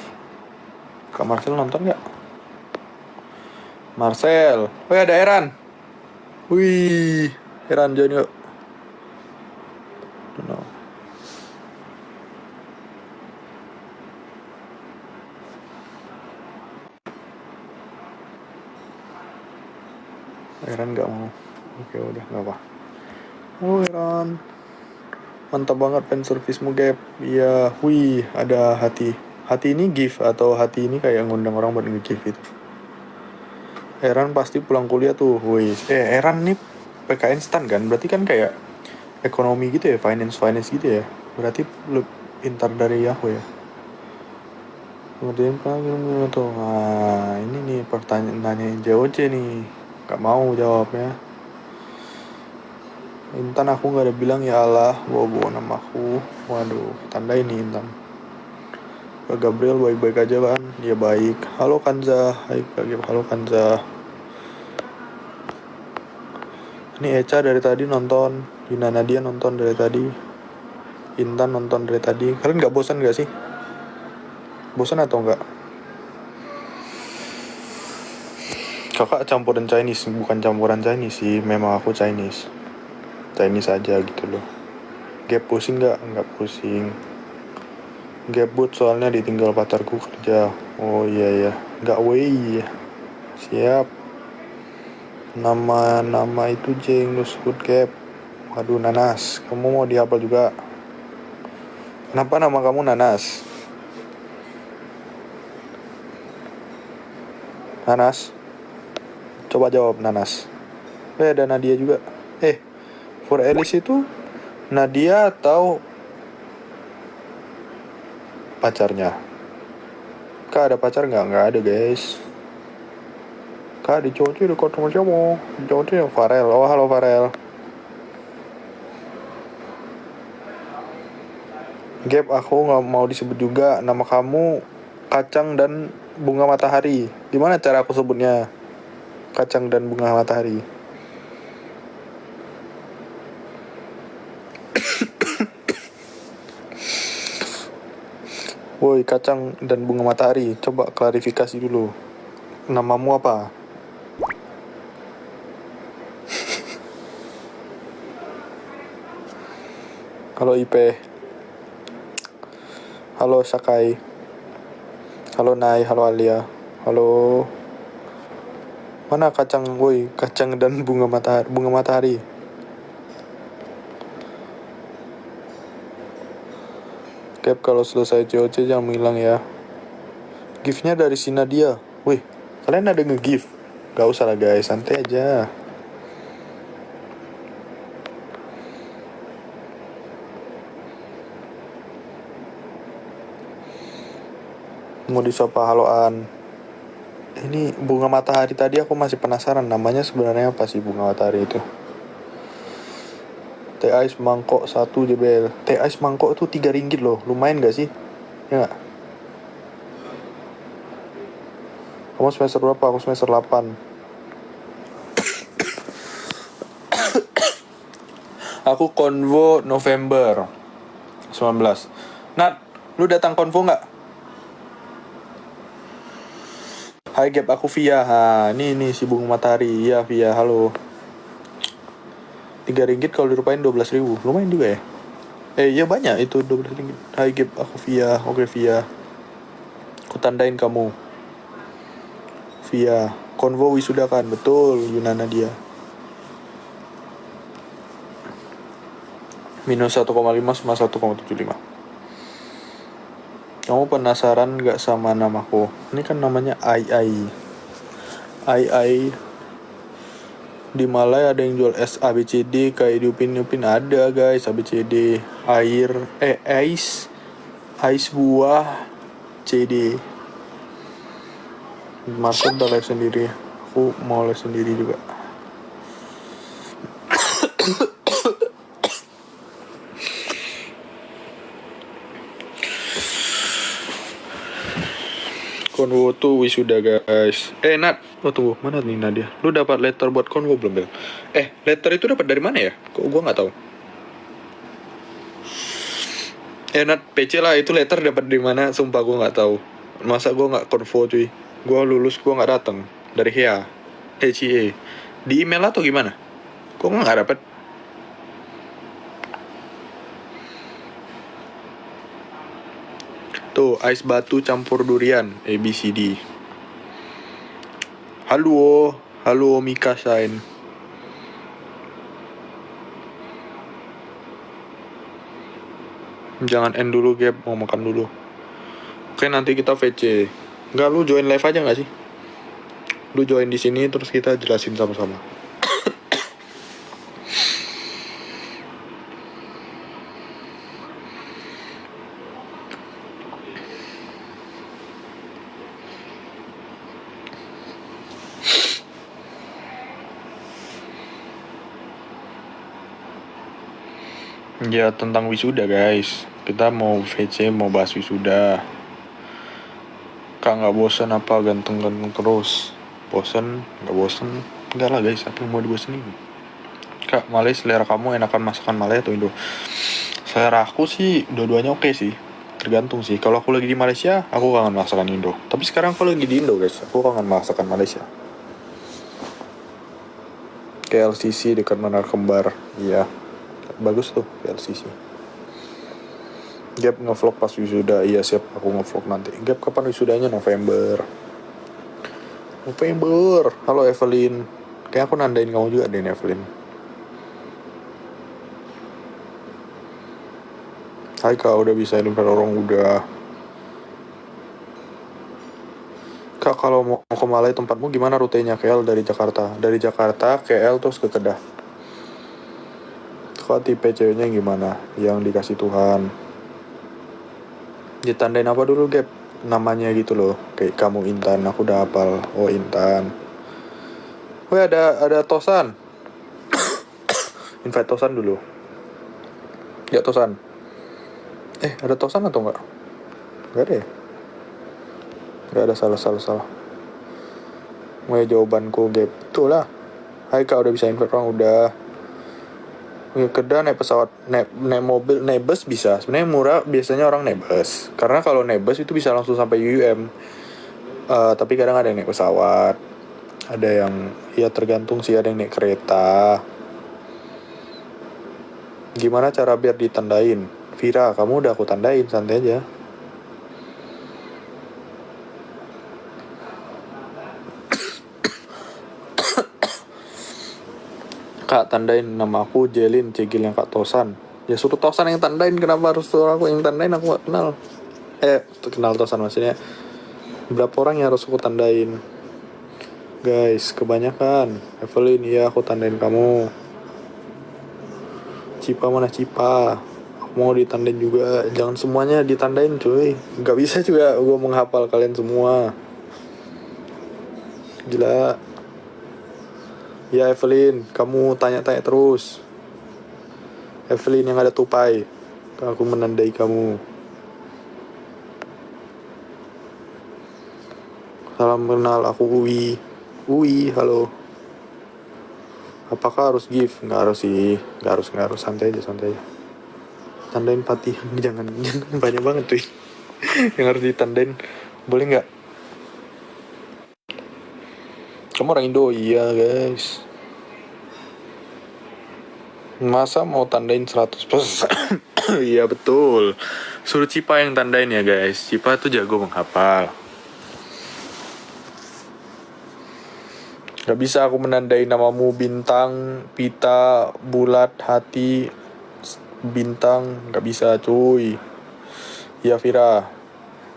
Kak Marcel nonton nggak? Marcel, oh ada Eran. Wih, Eran join yuk. No. Eran nggak mau. Oke udah nggak apa. Oh Eran, mantap banget fan servicemu Gap. Iya, wih ada hati. Hati ini gift atau hati ini kayak ngundang orang buat nge-gift itu. Eran pasti pulang kuliah tuh, wih. Eran nih PKN stan kan, berarti kan kayak ekonomi gitu ya, finance gitu ya. Berarti lu pintar dari aku ya. Kemudian tuh, nah ini nih pertanyaan nanyain JOC nih, gak mau jawabnya. Intan aku gak ada bilang ya Allah, bawa namaku. Waduh, tanda ini Intan. Kak Gabriel baik-baik aja kan? Dia baik. Halo Kanza, hai Kak Gabriel, halo Kanza. Ini Eca dari tadi nonton, Yuna Nadia nonton dari tadi, Intan nonton dari tadi. Kalian gak bosan gak sih? Bosan atau enggak? Kakak campuran Chinese, bukan campuran Chinese sih, memang aku Chinese aja gitu loh. Gap pusing gak? Enggak pusing. Gabut soalnya ditinggal pacarku kerja. Oh iya, enggak way. Siap. Nama itu Jeng, lu sebut Gap. Waduh Nanas, kamu mau dihafal juga? Kenapa nama kamu Nanas? Nanas? Coba jawab Nanas. Ada Nadia juga. For Alice itu Nadia atau pacarnya? Kak ada pacar nggak? Nggak ada guys. Kak di cowoknya dekat sama siapa? Cowoknya Farel. Oh halo Farel. Gap aku nggak mau disebut juga. Nama kamu Kacang dan Bunga Matahari. Gimana cara aku sebutnya? Kacang dan Bunga Matahari. Woi Kacang dan Bunga Matahari, coba klarifikasi dulu. Namamu apa? Halo Ipe. Halo Sakai. Halo Nai, halo Alia. Halo. Mana Kacang, woi, Kacang dan Bunga Matahari. Cap kalau selesai COC jangan menghilang ya. Giftnya dari si Nadia. Wih, kalian ada nge-gift? Gak usah lah guys, santai aja. Mau disapa haloan. Ini Bunga Matahari tadi aku masih penasaran namanya sebenarnya apa sih Bunga Matahari itu. Teh ais mangkok 1 jebel. Teh ais mangkok tuh 3 ringgit loh. Lumayan gak sih? Ya gak? Kamu semester berapa? Aku semester 8. Aku konvo November 19. Nat, lu datang konvo gak? Hai Gap, aku Via. Nih si Bunga Matahari. Iya Via, halo. 3 ringgit kalau dirupain 12.000. Lumayan juga ya. Iya banyak itu 12 ringgit. Hai Gap, aku Via. Oke Via. Aku tandain kamu. Via. Konvo wisuda kan? Betul, Yunana dia. Minus 1,5 sama 1,75. Kamu penasaran gak sama namaku? Ini kan namanya Ai. Di Malay ada yang jual es ABCD, kayak di Upin ada guys ABCD, ais buah CD. Marcel udah live sendiri, aku mau live sendiri juga. Konvo tuh wisuda guys. Nat, tunggu, mana nih Nadia? Lu dapat letter buat konvo belum Bel? Letter itu dapat dari mana ya? Kok gua nggak tahu. Nat, PC lah itu letter dapat dari mana? Sumpah gua nggak tahu. Masa gue nggak konvo cuy? Gue lulus gue nggak datang dari HIA. Di email atau gimana? Kok nggak dapet? Tuh, ais batu campur durian, ABCD. Halo Mika Shine. Jangan end dulu, Gap, mau makan dulu. Oke, nanti kita VC. Enggak, lu join live aja nggak sih? Lu join di sini terus kita jelasin sama-sama. Ya, tentang wisuda, guys. Kita mau VC, mau bahas wisuda. Kak, nggak bosan apa ganteng-ganteng terus? Bosan? Nggak bosan? Enggak lah, guys. Apa yang mau dibosenin? Kak, Malay, selera kamu enakan masakan Malay atau Indo? Selera aku sih dua-duanya oke sih. Tergantung sih. Kalau aku lagi di Malaysia, aku kangen masakan Indo. Tapi sekarang aku lagi di Indo, guys. Aku kangen masakan Malaysia. KLCC dekat Menara Kembar. Iya. Bagus tuh KLCC. Gap ngevlog pas wisuda. Iya, siap, aku ngevlog nanti. Gap kapan wisudanya? November. Halo Evelyn. Kayak aku nandain kamu juga deh, Evelyn. Hai Kak, udah bisa ini orang udah. Kak, kalau mau ke Malay tempatmu gimana rutenya? KL dari Jakarta? Dari Jakarta KL terus ke Kedah. Kak, tipe ceweknya gimana? Yang dikasih Tuhan. Ditandain apa dulu, Gap? Namanya gitu loh. Kayak kamu Intan, aku udah hafal. Oh, Intan. Wih, ada Tosan. Invite Tosan dulu. Ya, Tosan. Ada Tosan atau enggak? Enggak ada ya? Enggak ada, salah. Mulai jawabanku, Gap. Betul lah. Hai Kak, udah bisa invite orang, udah. Kedah naik pesawat, naik mobil, naik bus bisa. Sebenarnya murah, biasanya orang naik bus. Karena kalau naik bus itu bisa langsung sampai UUM. Tapi kadang ada yang naik pesawat, ada yang ya tergantung sih, ada yang naik kereta. Gimana cara biar ditandain? Vira, kamu udah aku tandain, santai aja. Kak, tandain nama aku Jelin, Cegil yang Kak Tosan. Ya suruh Tosan yang tandain, kenapa harus suruh aku yang tandain? Aku gak kenal. Kenal Tosan maksudnya. Berapa orang yang harus aku tandain? Guys, kebanyakan. Evelyn, iya aku tandain kamu. Cipa mana Cipa? Aku mau ditandain juga. Jangan semuanya ditandain cuy. Gak bisa juga gue menghafal kalian semua. Gila. Ya Evelyn, kamu tanya-tanya terus. Evelyn yang ada tupai. Aku menandai kamu. Salam kenal, aku Uwi. Uwi, halo. Apakah harus give? Nggak harus sih. Nggak harus. Santai aja. Tandain Fatih. Jangan banyak banget cuy. Yang harus ditandain. Boleh nggak? Kamu orang Indo? Iya guys. Masa mau tandain 100%? Iya betul. Suruh Cipa yang tandain ya guys. Cipa tuh jago menghafal. Gak bisa aku menandai namamu bintang, pita, bulat, hati, bintang. Gak bisa cuy. Ya Vira,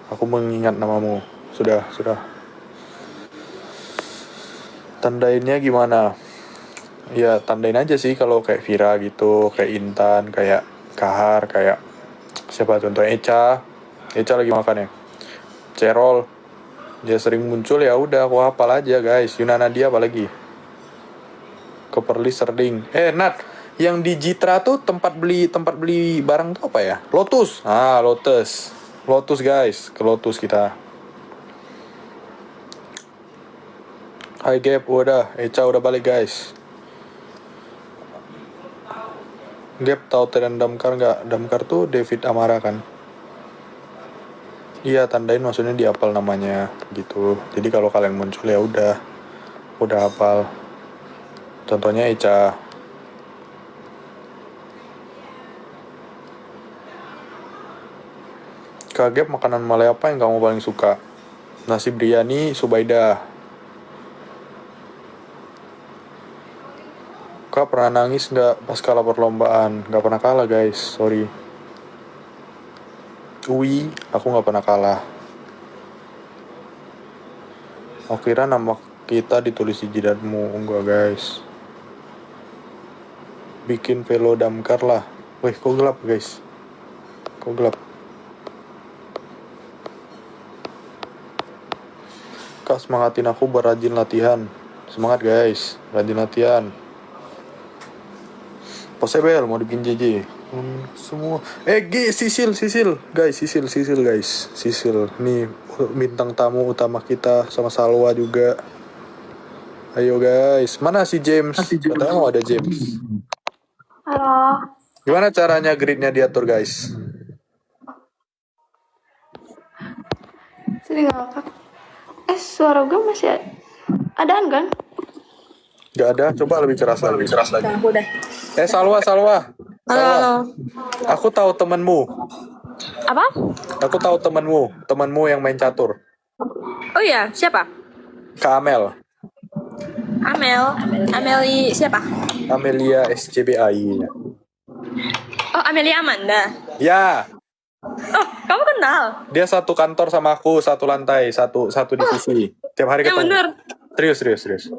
aku mengingat namamu. Sudah. Tandainnya gimana? Ya tandain aja sih kalau kayak Vira gitu, kayak Intan, kayak Kahar, kayak siapa contohnya Eca lagi makan ya. Cerol, dia sering muncul, ya udah aku hafal aja guys. Yunana dia apalagi. Koperli Serding. Nat, yang di Jitra tuh tempat beli barang tuh apa ya? Lotus. Lotus guys, ke Lotus kita. Hai Gap, Eca udah balik guys. Gap tahu Tren Damkar nggak? Damkar tuh David Amara kan. Iya, tandain maksudnya dihafal namanya gitu. Jadi kalau kalian muncul ya udah hafal. Contohnya Eca. Kagep, makanan Malay apa yang kamu paling suka? Nasi biryani Subaidah. Kak pernah nangis nggak pas kalah perlombaan? Nggak pernah kalah guys, sorry. Aku nggak pernah kalah. Aku kira nama kita ditulis di jidatmu. Enggak guys. Bikin velo damkar lah. Wih, kok gelap guys? Kok gelap? Kak semangatin aku berrajin latihan. Semangat guys, rajin latihan. Possible mau dibikin JJ. Semua. Sisil guys, Sisil. Nih bintang tamu utama kita sama Salwa juga. Ayo guys, mana si James? Katanya mau ada James. Halo. Gimana caranya gridnya diatur guys? Sini ngakak. Suara gue masih adaan kan? Gak ada, coba lebih keras lagi. Nah, udah. Salwa. Halo. Aku tahu temenmu. Apa? Aku tahu temenmu yang main catur. Oh iya, siapa? Kak Amel. Ameli siapa? Amelia SCBI. Oh, Amelia Amanda. Ya, Oh, kamu kenal? dia satu kantor sama aku, satu lantai, satu divisi. Tiap hari Yang ketemu. bener. Serius.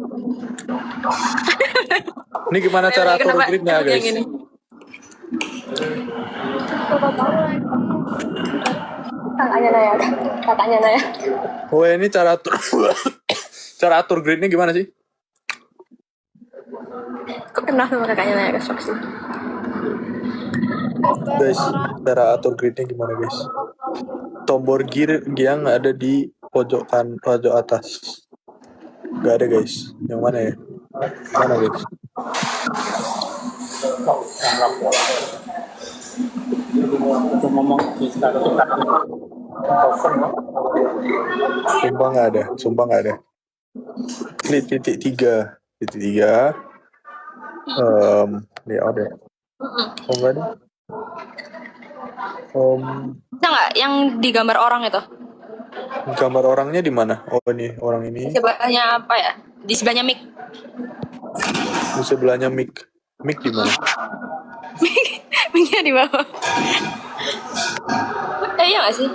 Ini gimana cara atur Kenapa gridnya yang guys? ini? Kakaknya Naya. Oh ini cara atur cara atur gridnya gimana sih? Kok kenal sama kakaknya Naya? Shock sih. Guys, cara atur gridnya gimana guys? Tombol gear yang ada di pojok atas. Gak ada guys. Yang mana ya? Mana guys? Sumpah nggak ada. Klik titik tiga. Dia ada. Oh nggak ada. Bisa nggak yang di gambar orang itu? Gambar orangnya di mana? Oh ini orang ini. Sebelahnya apa ya? Di sebelahnya mic. Di sebelahnya mic. Mic di mana? Mic-nya di bawah. Iya nggak sih?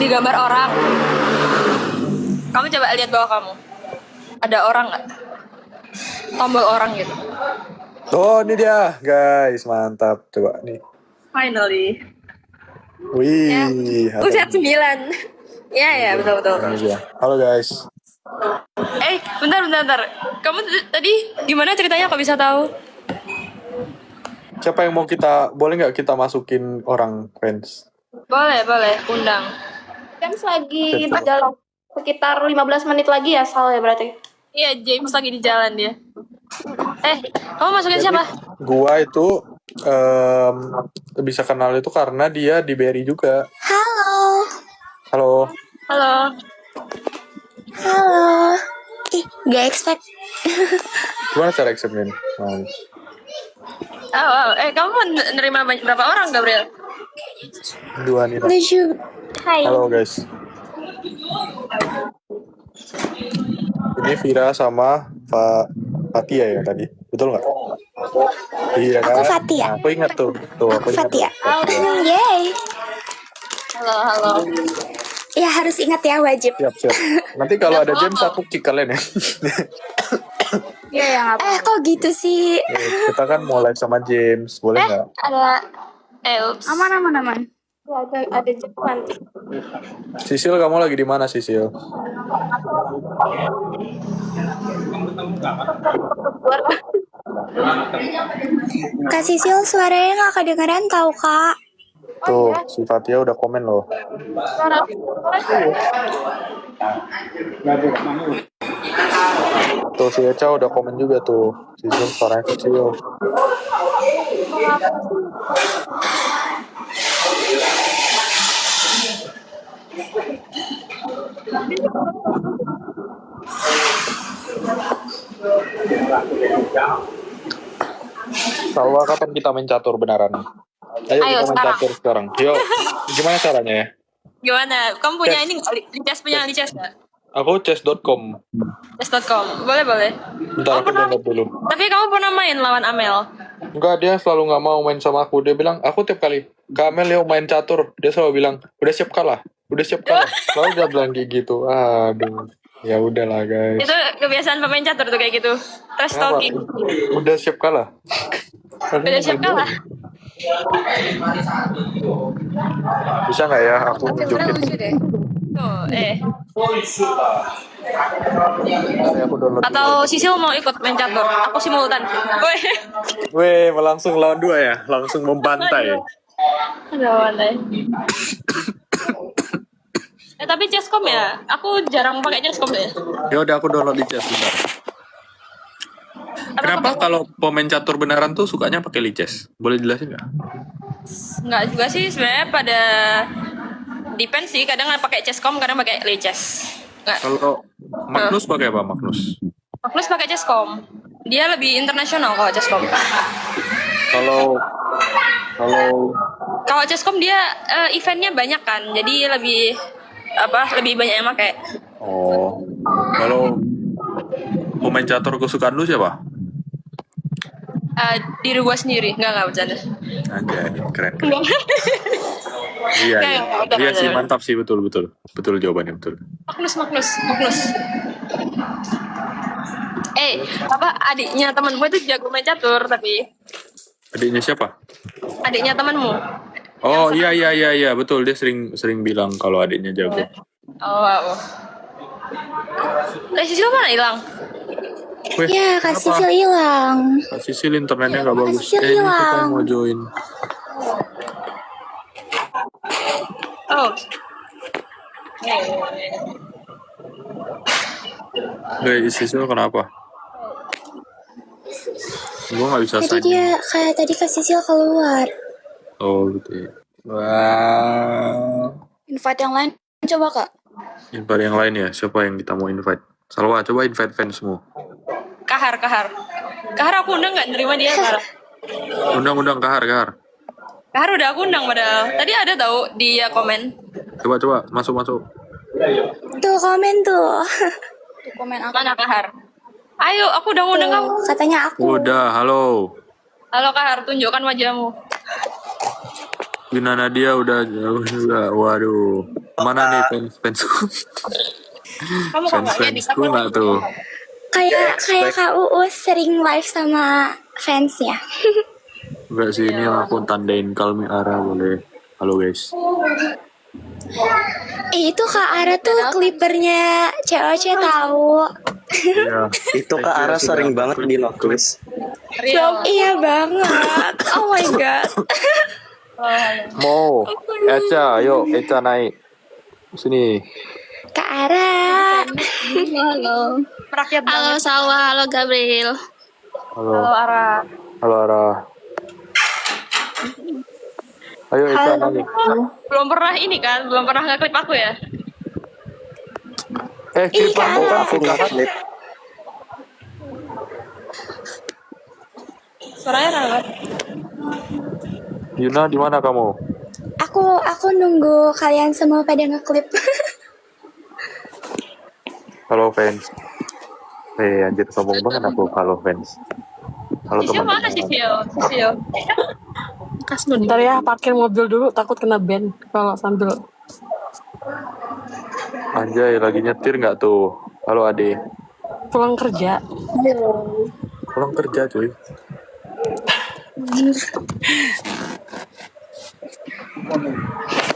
Di gambar orang. Kamu coba lihat bawah kamu. Ada orang nggak? Tombol orang gitu. Oh ini dia guys, mantap. Coba nih. Finally. Wih. Usia 9. Ya betul. Ini dia. Halo guys. Bentar. Kamu tadi gimana ceritanya kok bisa tahu? Siapa yang mau boleh nggak kita masukin orang fans? Boleh, undang. James lagi di jalan sekitar 15 menit lagi ya, Sal ya berarti? Iya, James lagi di jalan dia. Kamu masukin siapa? Gua itu bisa kenal itu karena dia di BRI juga. Halo. Ih, gak expect. Gimana cara accept-nya? Kamu nerima berapa orang, Gabriel? 2 nih. Lucu. Hai. Halo guys. Ini Vira sama Fatia ya tadi, betul nggak? Iya kan? Aku Fatia. Nah, aku ingat tuh. Aku Fatia. Yeay. Halo. Ya harus ingat ya, wajib. Siap. Nanti kalau ada James aku kick kalian ya. Iya, Kok gitu sih? Kita kan mau live sama James, boleh nggak? Ada aman. Ya, ada Jepang. Sisil, kamu lagi di mana Sisil? Kak Sisil suaranya gak kedengeran tau Kak. Tuh, si Fatia udah komen loh. Tuh si Eca udah komen juga tuh. Sisil suaranya kecil. Salwa, kapan kita main catur beneran? Ayo Ayo, kita main sekarang. catur sekarang. Yuk, gimana caranya ya? Gimana? Kamu punya Chess. ini nggak? Lichess punya Lichess nggak? Aku chess.com. Chess.com. Boleh. Bentar aku download dulu. Tapi kamu pernah main lawan Amel? Enggak, dia selalu nggak mau main sama aku. Dia bilang, aku tiap kali Kamel yuk main catur. Dia selalu bilang, udah siap kalah. Selalu dia bilang kayak gitu. Aduh, ya udahlah guys. Itu kebiasaan pemain catur tuh kayak gitu. Trash Kenapa? talking. Udah siap kalah. Udah siap kalah. Bisa nggak ya aku Tapi sebenarnya nunjukin? lucu deh. Tuh, Mari aku download. Atau Sisil mau ikut main catur? Aku simultan. Woi. Weh, langsung lawan 2 ya? Langsung membantai. Ada mana? Tapi Chesscom ya, aku jarang pakai Chesscom deh. Ya udah aku download di chess bentar. Kenapa kalau pemain catur beneran tuh sukanya pakai lichess? Boleh jelasin nggak? Nggak juga sih sebenarnya, pada depend sih. Kadang pakai Chesscom, kadang pakai Lichess. Nggak. Kalau Magnus pakai apa Magnus? Magnus pakai Chesscom. Dia lebih internasional kalau Chesscom. Kalau Chesscom dia eventnya banyak kan, jadi lebih banyak yang pakai. Oh, kalau pemain catur kesukaan lu siapa? Diri gua sendiri, nggak bercanda. Anjay, keren. Enggak. Iya, Udah. sih, mantap sih, betul jawabannya betul. Magnus. Adiknya temen gue tuh jago main catur, tapi Adiknya siapa? adiknya temenmu. Oh iya, betul, dia sering bilang kalau adiknya jago. Oh. Sisil mana hilang? Weh, Ya, Kak kenapa? Sisil hilang. Kak Sisil internetnya nggak bagus. Sisil Ini kita hilang. mau join. Oh. Weh, Sisil kenapa? Gue nggak bisa Tadi sign in. kayak tadi Kak Sisil keluar. Oh gitu ya. Wah. Invite yang lain coba Kak. Invite yang lain ya. Siapa yang kita mau invite? Salwa, coba invite fansmu. Kahar aku undang nggak nerima dia Kahar. Undang Kahar. Kahar udah aku undang padahal. Tadi ada tahu dia komen. Coba masuk. Tuh komen tuh. Tuh komen aku. Mana Kahar? Ayo, aku udah undang kamu. Tuh, katanya aku. Udah, halo. Halo Kahar, tunjukkan wajahmu. Gimana dia udah jauh juga. Waduh. Mana nih fansku? Kamu kok nggak jadi? Fansku nggak tuh? Kayak Kak Uus sering live sama fansnya. Enggak sih, ini yang aku tandain Kalmi Ara boleh. Halo guys. Itu Kak Ara tuh klipernya COC tahu. Iya. Itu Kak Ara sering banget di notlist. Real. Iya banget. Oh my god. Mau Eca, ayo Eca naik sini. Kak Ara. Halo. Merakyat Halo banget. Salwa, halo Gabriel. Halo Halo Ara. Ayo Eca naik. Belum pernah nge-clip aku ya. Klip aku kan Aku nge-clip. Suaranya kenapa? Yuna di mana kamu? Aku nunggu kalian semua pada ngeklip. Halo fans. Anjir sombong banget aku. Halo fans. Halo Sisil teman. mana Sisil? Bentar ya, parkir mobil dulu, takut kena ban kalau sambil. Anjay, lagi nyetir nggak tuh? Halo Ade. Pulang kerja. Pulang kerja cuy.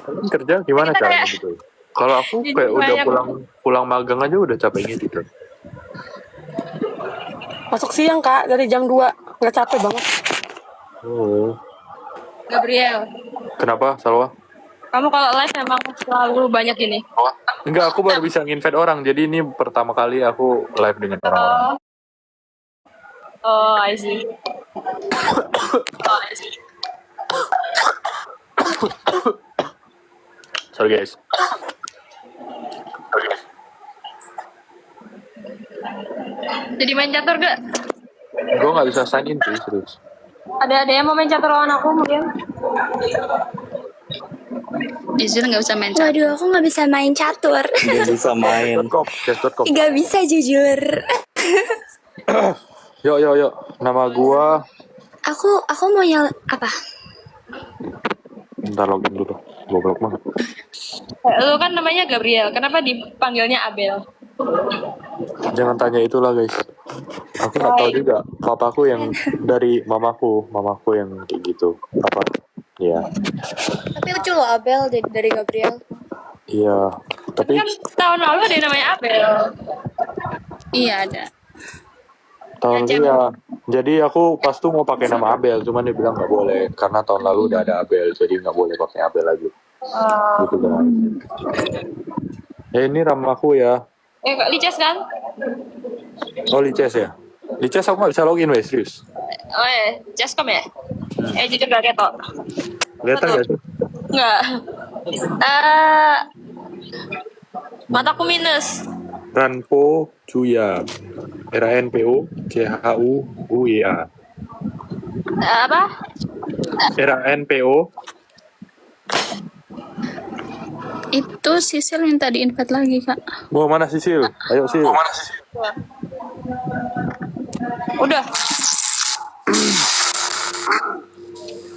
Kalian kerja gimana caranya gitu? Kalau aku kayak udah pulang magang aja udah capeknya gitu. Masuk siang Kak, dari jam 2. Nggak capek banget. Oh. Gabriel, Kenapa, Salwa? kamu kalau live memang selalu banyak ini. Enggak, aku baru bisa nginvite orang. Jadi ini pertama kali aku live dengan orang-orang. Oh, I see. Sorry guys. Jadi main catur gak? Gue nggak bisa sign in sih, serius. Ada yang mau main catur lawan aku mungkin? Jujur nggak bisa main catur. Waduh, aku nggak bisa main catur. Gak bisa main. Chess.com. Nggak bisa jujur. Yuk. Nama gua. Aku mau apa? Bentar login dulu. Goblok banget. Lu kan namanya Gabriel, kenapa dipanggilnya Abel? Jangan tanya itulah guys. Aku nggak tahu juga. Papaku yang dari mamaku yang kayak gitu. Apa? Iya. Tapi lucu loh Abel dari Gabriel. Iya. Tapi Kan tahun lalu ada yang namanya Abel. Iya ada. tahun lalu ya. Jadi aku pas tuh mau pakai nama Abel, cuman dia bilang nggak boleh karena tahun lalu udah ada Abel, jadi nggak boleh pakai Abel lagi. Gitu kan. Ini ramaku ya. Kak Lices kan? Oh Lices ya. Lices aku nggak bisa login wes, serius. Oh Chesscom ya? Jujur gak ketok. Kelihatan nggak sih? Enggak. Mataku minus. Ranpo Cuya. RANPO CHUUYA. Apa? RANPO. Itu Sisil minta di-invite lagi, Kak. Mau mana Sisil? Ayo Sil. Udah.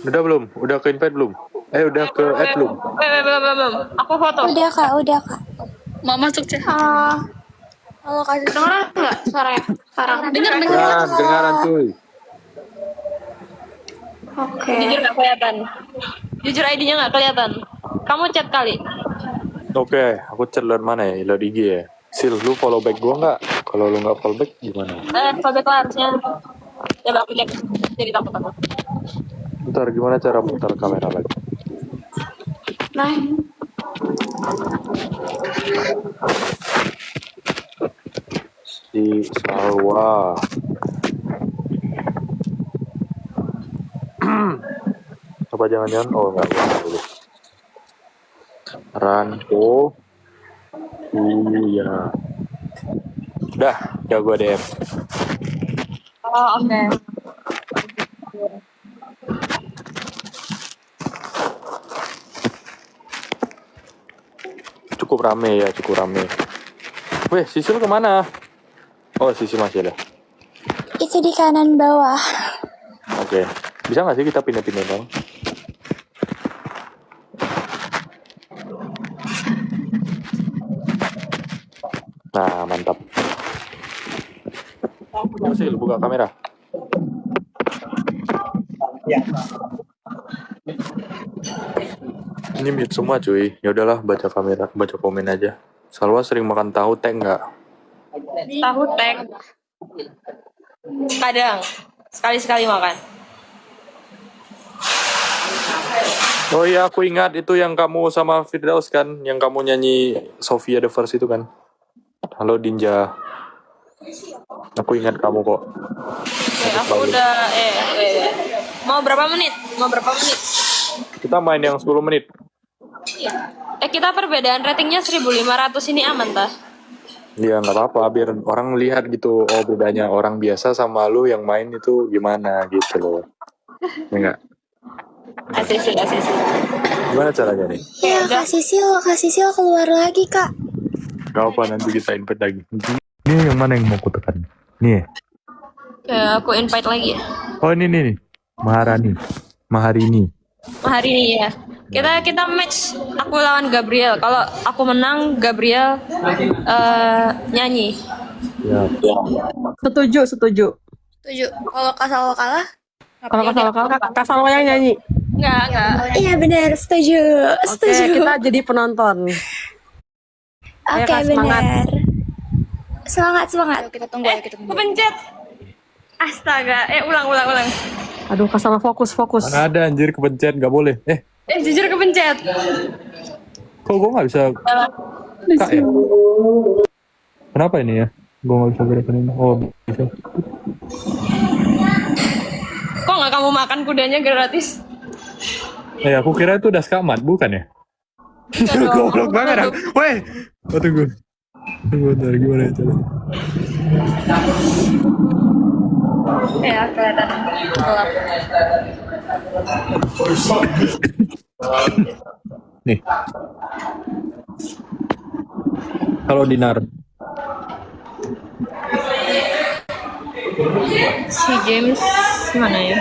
Udah belum? Udah ke invite belum? Udah ke add belum? Belum. Aku foto. Udah kak. Mau masuk chat? Halo kasih. Dengeran nggak suaranya sekarang? Dengaran cuy. Oke. Jujur nggak kelihatan. Jujur ID-nya nggak kelihatan. Kamu chat kali. Oke, aku chat lewat mana ya? Lewat IG ya? Sil, lu follow back gua nggak? Kalau lu nggak follow back gimana? Sobek lah harusnya. Coba aku cek. Jadi takut aku. Bentar, gimana cara putar kamera lagi? Nah. Si Salwa. Apa jangan-jangan? Oh enggak dulu. Ranpo. Iya. Udah, gua DM. Oh oke. Cukup rame. Weh, Sisil kemana? Oh, Sisil masih ada. Itu di kanan bawah. Oke. Bisa nggak sih kita pindah-pindah dong? Nah, mantap. Sil, buka kamera. Ini mute semua cuy. Ya udahlah, baca komen aja. Salwa sering makan tahu tek nggak? Tahu tek. Kadang. Sekali-sekali makan. Oh iya, aku ingat itu yang kamu sama Firdaus kan, yang kamu nyanyi Sofia the First itu kan. Halo Dinja. Aku ingat kamu kok. Aku udah Mau berapa menit? Kita main yang 10 menit. Kita perbedaan ratingnya 1.500 ini aman tah? Iya nggak apa-apa, biar orang lihat gitu. Oh bedanya orang biasa sama lu yang main itu gimana gitu loh. Ya nggak? Asisi. Gimana caranya nih? Ya Kak Sisil keluar lagi Kak. Gak apa, nanti kita invite lagi. Ini yang mana yang mau aku tekan? Nih ya? Aku invite lagi ya. Oh ini nih. Maharini. Hari ini ya. Kita match aku lawan Gabriel. Kalau aku menang, Gabriel nyanyi. Ya. Setuju. Kalau Kak Salwa kalah? Kalau Kak Salwa yang nyanyi. Enggak. Iya benar, setuju. Oke, kita jadi penonton. Ayo, Oke Kak, semangat. benar. Semangat. Kita tunggu. Aku pencet. Astaga. Ulang. Aduh, Kak Salwa fokus. Mana ada anjir kepencet, gak boleh. Jujur kepencet. Kok gue gak bisa Kak ya? Kenapa ini ya? Gue gak bisa gerakan ini. Oh bisa. Kok nggak kamu makan kudanya gratis? Aku kira itu udah skamat, bukan ya? Goblok banget. Weh. Tunggu. Bentar, gimana ya caranya? Ya, kelihatan gelap. Nih. Halo Dinar. Si James mana ya?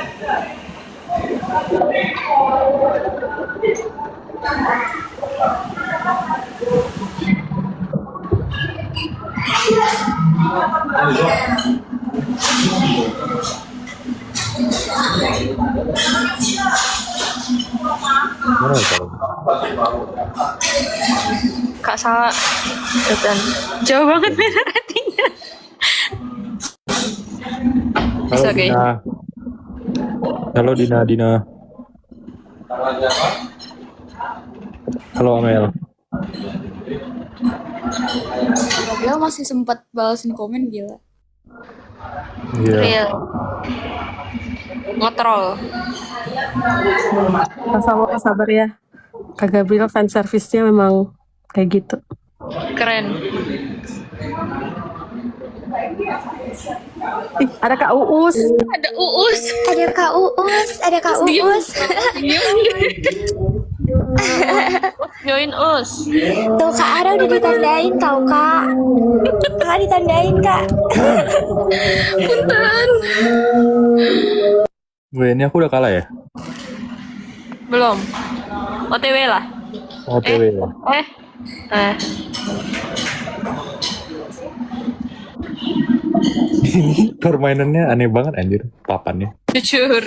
Mana ya kalau? Kak salah. Dan jauh banget beda ratingnya. Halo Oke. Dina. Halo Dina. Halo Amel. Gabriel masih sempat balasin komen gila. Iya. Real. Ngetrol. Sabar ya. Kak Gabriel fan service-nya memang kayak gitu. Keren. Ih, ada Kak Uus. Ada Uus. Ada Kak Uus, ada Kak Uus. Join us. Tuh Kak Ara udah ditandain tau Kak. Kak ditandain Kak. Weh, ini aku udah kalah ya? Belum. OTW lah. OTW lah. Ini permainannya aneh banget anjir, papannya. Jujur.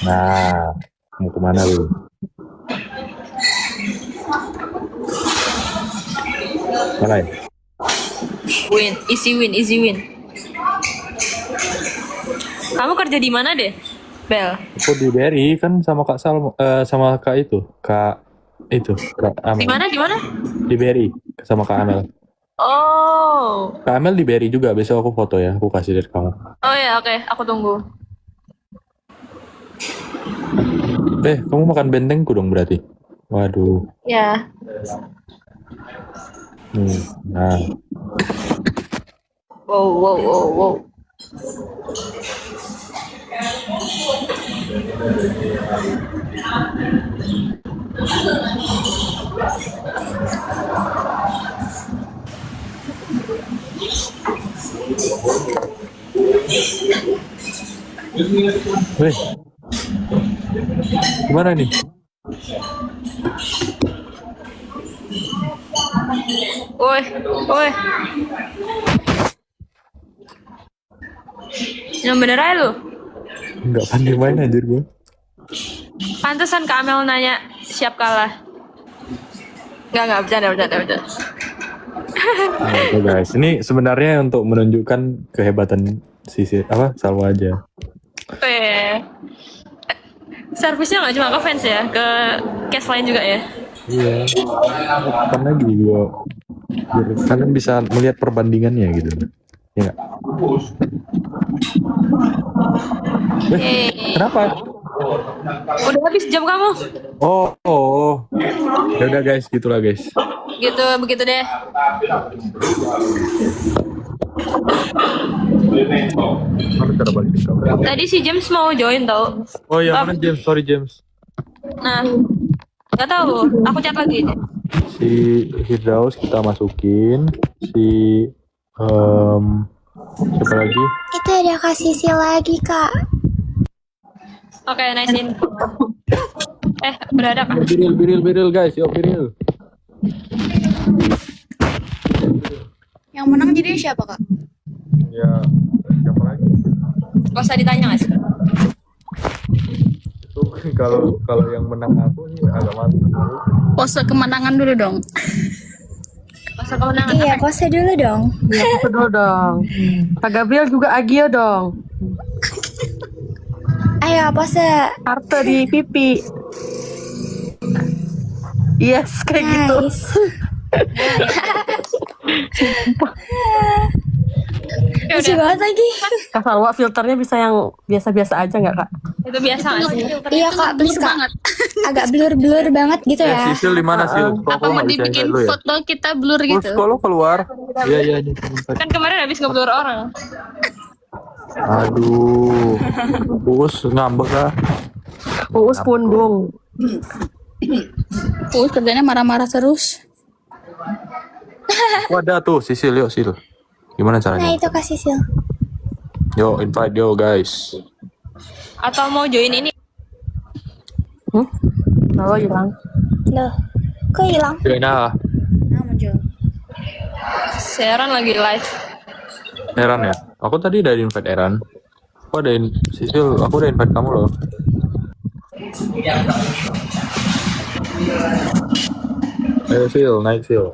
Nah, mau kemana lu? Mana ya? Win, easy win. Kamu kerja di mana deh, Bel? Aku di BRI kan sama Kak Salmo, sama Kak itu, Kak Amel. Di mana? Di BRI sama Kak Amel. Oh. Kak Amel di BRI juga, besok aku foto ya, aku kasih lihat kamu. Oh ya, oke, aku tunggu. Kamu makan bentengku dong berarti. Waduh. Ya. Nah. Wow. Weh. Gimana nih? Woi. Yang bener aja lu. Nggak pandai main anjir gue. Pantesan Kak Amel nanya siap kalah. Enggak, bercanda. Nah, guys, ini sebenarnya untuk menunjukkan kehebatan Salwa aja. Servisnya nggak cuma ke fans ya, ke cast lain juga ya. Iya. Kapan lagi gue biar kalian bisa melihat perbandingannya gitu. Ya nggak? Kenapa? Udah habis jam kamu. Oh. Ya udah guys, gitulah guys. Gitu, begitu deh. Mana cara balikin kamera? Tadi si James mau join tau. Oh ya, mana James? Sorry James. Nah, nggak tahu. Aku chat lagi. Si Firdaus kita masukin. Si siapa lagi? Itu ada Kak Sisil lagi Kak. Oke, nice info. Udah ada kan? Biril guys, yuk Biril. Yang menang jadi siapa, Kak? Ya, siapa lagi? Gak usah ditanya nggak sih? Itu kalau yang menang aku sih agak mantap. Pose kemenangan dulu dong. Masa kemenangan? Iya pose dulu dong. Iya, betul dong. Kak Gabriel juga agio dong. Ayo pose. Arte di pipi. Yes, kayak gitu. Nice. Lucu banget lagi. Kak Salwa filternya bisa yang biasa-biasa aja nggak Kak? Itu biasa nggak sih? Iya kak, please kak. banget. Agak blur banget gitu ya. Sisil di mana Sil? Kok Apa aku mau nggak bisa dibikin invite lu ya? foto kita blur Terus gitu? kalau keluar? Iya iya. Ini invite. Kan kemarin habis ngeblur orang. Aduh, Uus ngambek lah. Uus pundung. Kerjanya marah-marah terus. Wadah tuh, Sisil, yuk Sil. Gimana Nah caranya? itu kak Sisil. Yo, invite yo guys. Atau mau join ini? Halo hilang. Loh, kok hilang? Join ah. Nah muncul. Siaran lagi live. Eran ya? Aku tadi udah invite Eran. Aku ada Sisil, aku udah invite kamu loh. Ayo Sil, naik Sil.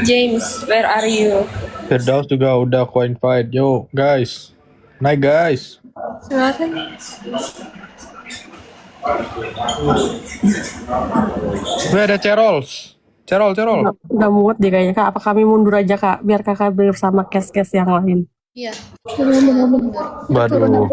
James, where are you? Firdaus juga udah aku invite. Yo guys, naik guys. Silakan. Wih ada Cerols. Cerol. Nggak muat deh kayaknya kak. Apa kami mundur aja kak, biar kakak bersama cast yang lain. Iya. Waduh,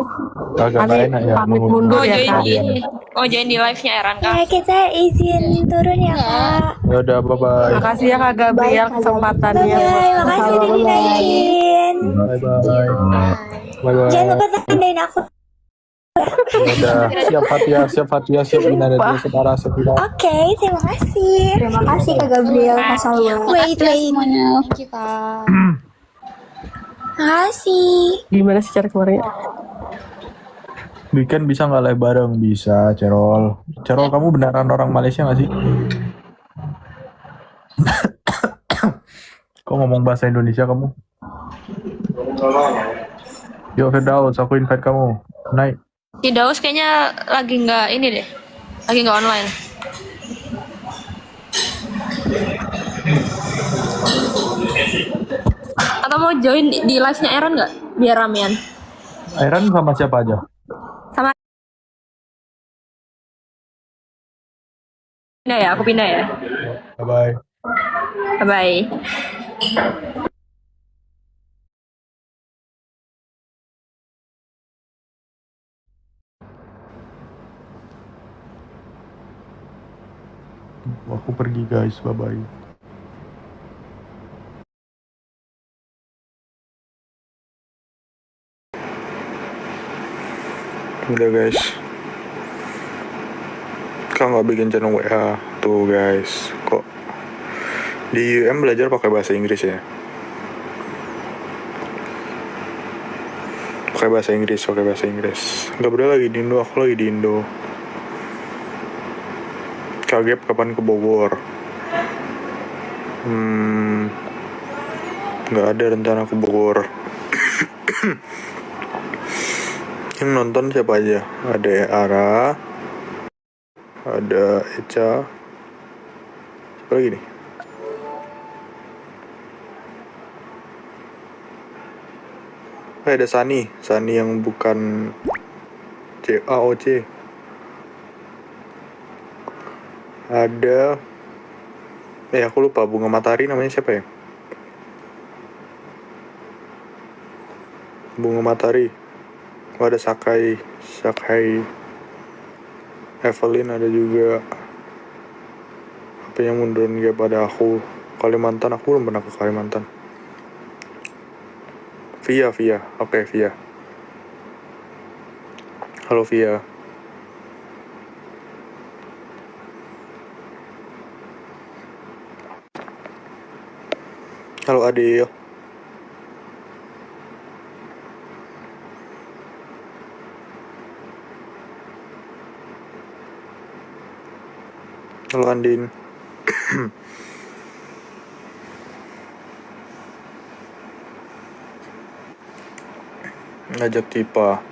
agak Kami gak enak ya. pamit mundur ya Join kak. di ini. Oh, join di live-nya Eran Ya kak. kita izin turun ya kak. Ya udah, bye bye. Makasih ya kak Gabriel kesempatannya. Bye, makasih udah dinaikin. Bye bye. Bye bye. Jangan lupa tandain aku. Udah siap Fatia, siap Bina dan siap Ara, siap Bina. Oke, terima kasih. Terima kasih Kak Gabriel, Kak Salwa. Wait. Semuanya. Thank you Kak. Makasih. Gimana sih cara keluarnya? Weekend bisa nggak live bareng? Bisa, Cerol. Cerol, kamu beneran orang Malaysia nggak sih? Kok ngomong bahasa Indonesia kamu? Yuk Firdaus, aku invite kamu. Naik. Si Daus kayaknya lagi nggak ini deh. Lagi nggak online. Atau mau join di live-nya Eran nggak? Biar ramean. Airan sama siapa aja? Sama pindah ya, aku pindah ya. Bye bye. Bye bye. Aku pergi guys, bye bye. Udah guys. Kau nggak bikin channel WA tuh guys. Kok di UM belajar pakai bahasa Inggris ya? Pakai bahasa Inggris. Nggak boleh lagi di Indo, aku lagi di Indo. Kagep kapan ke Bogor? Nggak ada rencana ke Bogor. Yang nonton siapa aja? Ada Ara, ada Eca, siapa lagi nih? Ada Sani yang bukan CAOC. Ada, aku lupa, Bunga Matahari namanya siapa ya? Bunga Matahari. Oh, ada Sakai, Evelyn ada juga. Apa yang mundurin dia pada aku? Kalimantan, aku belum pernah ke Kalimantan. Via, oke Via. Halo Via. Halo Adil. Halo Andin. Ngajak Tipa.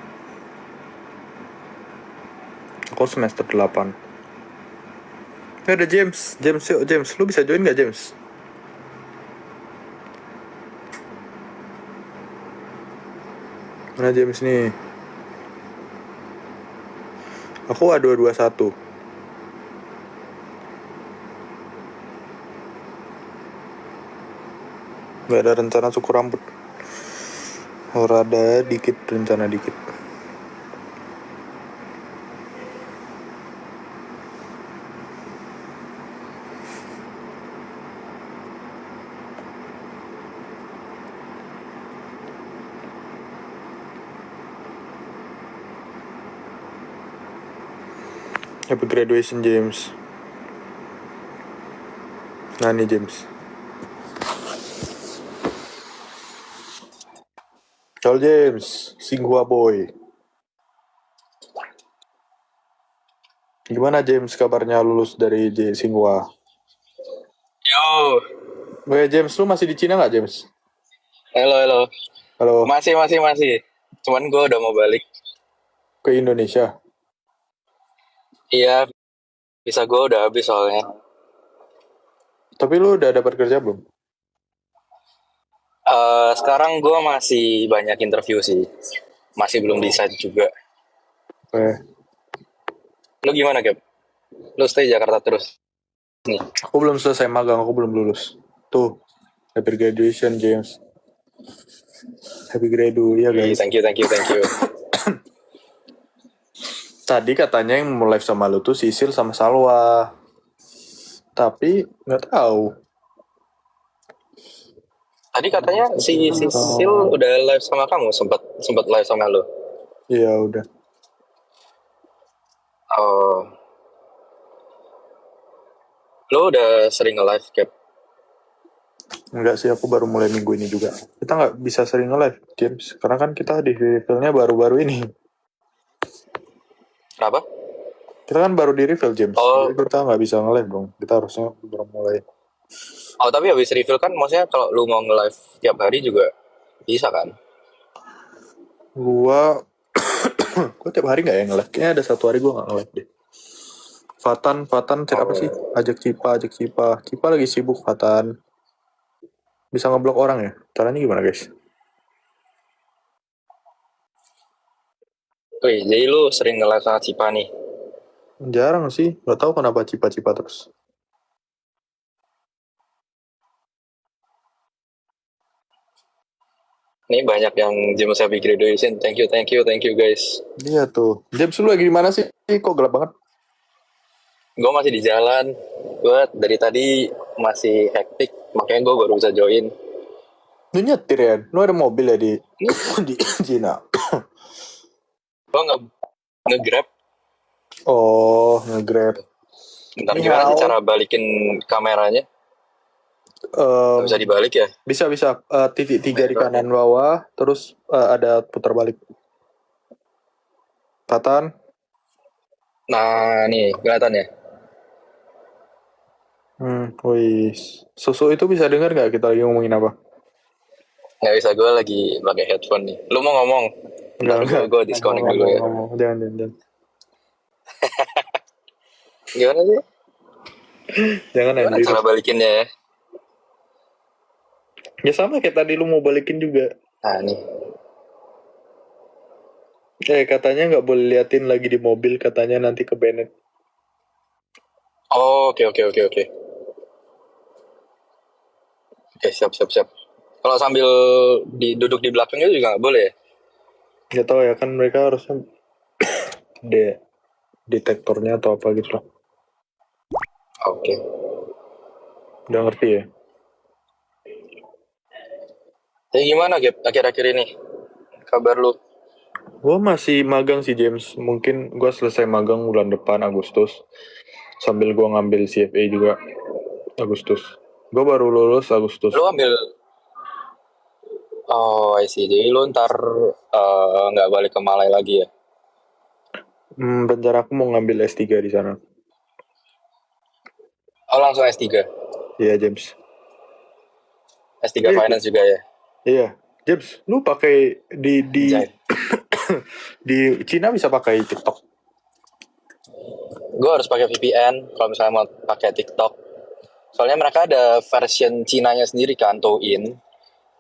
Aku semester 8. Ada James. Yuk James. Lu bisa join gak James? Mana James nih? Aku A221. Gak ada rencana cukur rambut. Rada dikit, rencana dikit. Happy graduation, James. Nah nih, James. Ciao, James. Singhua boy. Gimana, James, kabarnya lulus dari Singhua? Yo, Weh, James, lu masih di Cina nggak, James? halo. Halo, Masih. Cuman gue udah mau balik. ke Indonesia. Iya, visa gue udah habis soalnya. Tapi lu udah dapat kerja belum? Sekarang gue masih banyak interview sih. Masih belum decide juga. Eh, Lu gimana, Gap? Lu stay Jakarta terus? Nih. aku belum selesai magang, aku belum lulus. Tuh, happy graduation, James. Happy gradu, ya guys. Thank you. Tadi katanya yang mau live sama lu tuh Sisil sama Salwa. Tapi nggak tahu. Tadi katanya si Sisil udah live sama kamu, sempat live sama lu. Iya udah. Oh. Lu udah sering nge-live, Gap? Enggak sih, aku baru mulai minggu ini juga. Kita nggak bisa sering nge-live, James. Karena kan kita di reveal-nya baru-baru ini. Kenapa? Kita kan baru di reveal, James. Oh. Jadi kita nggak bisa nge-live dong. Kita harusnya baru mulai. Oh, tapi habis reveal kan, maksudnya kalau lu mau nge-live tiap hari juga bisa kan? Gua tiap hari nggak ya nge-live. Kayaknya ada satu hari gua nggak nge-live deh. Fatan chat apa sih? Ajak Cipa. Cipa lagi sibuk, Fatan. Bisa ngeblok orang ya? Caranya gimana, guys? Wih, jadi lu sering nge-live sama Cipa nih? Jarang sih. Nggak tahu kenapa Cipa terus. Ini banyak yang James Happy Graduation. Thank you guys. Iya tuh. James, lu lagi di mana sih? Kok gelap banget? Gue masih di jalan. Gue dari tadi masih hektik, makanya gue baru bisa join. Lu nyetir ya? Lu ada mobil ya di di Cina? Gue nge-grab. Oh, nge-grab. Bentar, gimana sih cara balikin kameranya? Bisa dibalik ya? Bisa. Titik 3 di kanan bawah, terus ada putar balik. Kelihatan? Nah, nih, kelihatan ya? Wis. Susu itu bisa dengar nggak kita lagi ngomongin apa? Nggak bisa, gue lagi pakai headphone nih. Lu mau ngomong? Enggak. Gue disconnect dulu ya. Jangan. Gimana sih? Jangan Gimana cara balikinnya ya? Ya sama kayak tadi lu mau balikin juga. Nah, nih. Katanya nggak boleh liatin lagi di mobil, katanya nanti ke Bennett. Oh, oke. Oke, siap. Kalau sambil duduk di belakangnya juga nggak boleh ya? Nggak tahu ya, kan mereka harusnya detektornya atau apa gitu loh. Oke. Udah ngerti ya? Jadi gimana, Gap, akhir-akhir ini? Kabar lu? Gue masih magang sih, James. Mungkin gue selesai magang bulan depan, Agustus. Sambil gue ngambil CFA juga, Agustus. Gue baru lulus Agustus. Lu ambil... Oh, I see. Jadi lu ntar nggak balik ke Malai lagi ya? Rencana aku mau ngambil S3 di sana. Oh, langsung S3? Iya, James. S3 Finance juga ya? Iya. James, lu pakai di di Cina bisa pakai TikTok? Gue harus pakai VPN kalau misalnya mau pakai TikTok. Soalnya mereka ada version Cinanya sendiri kan, Douyin.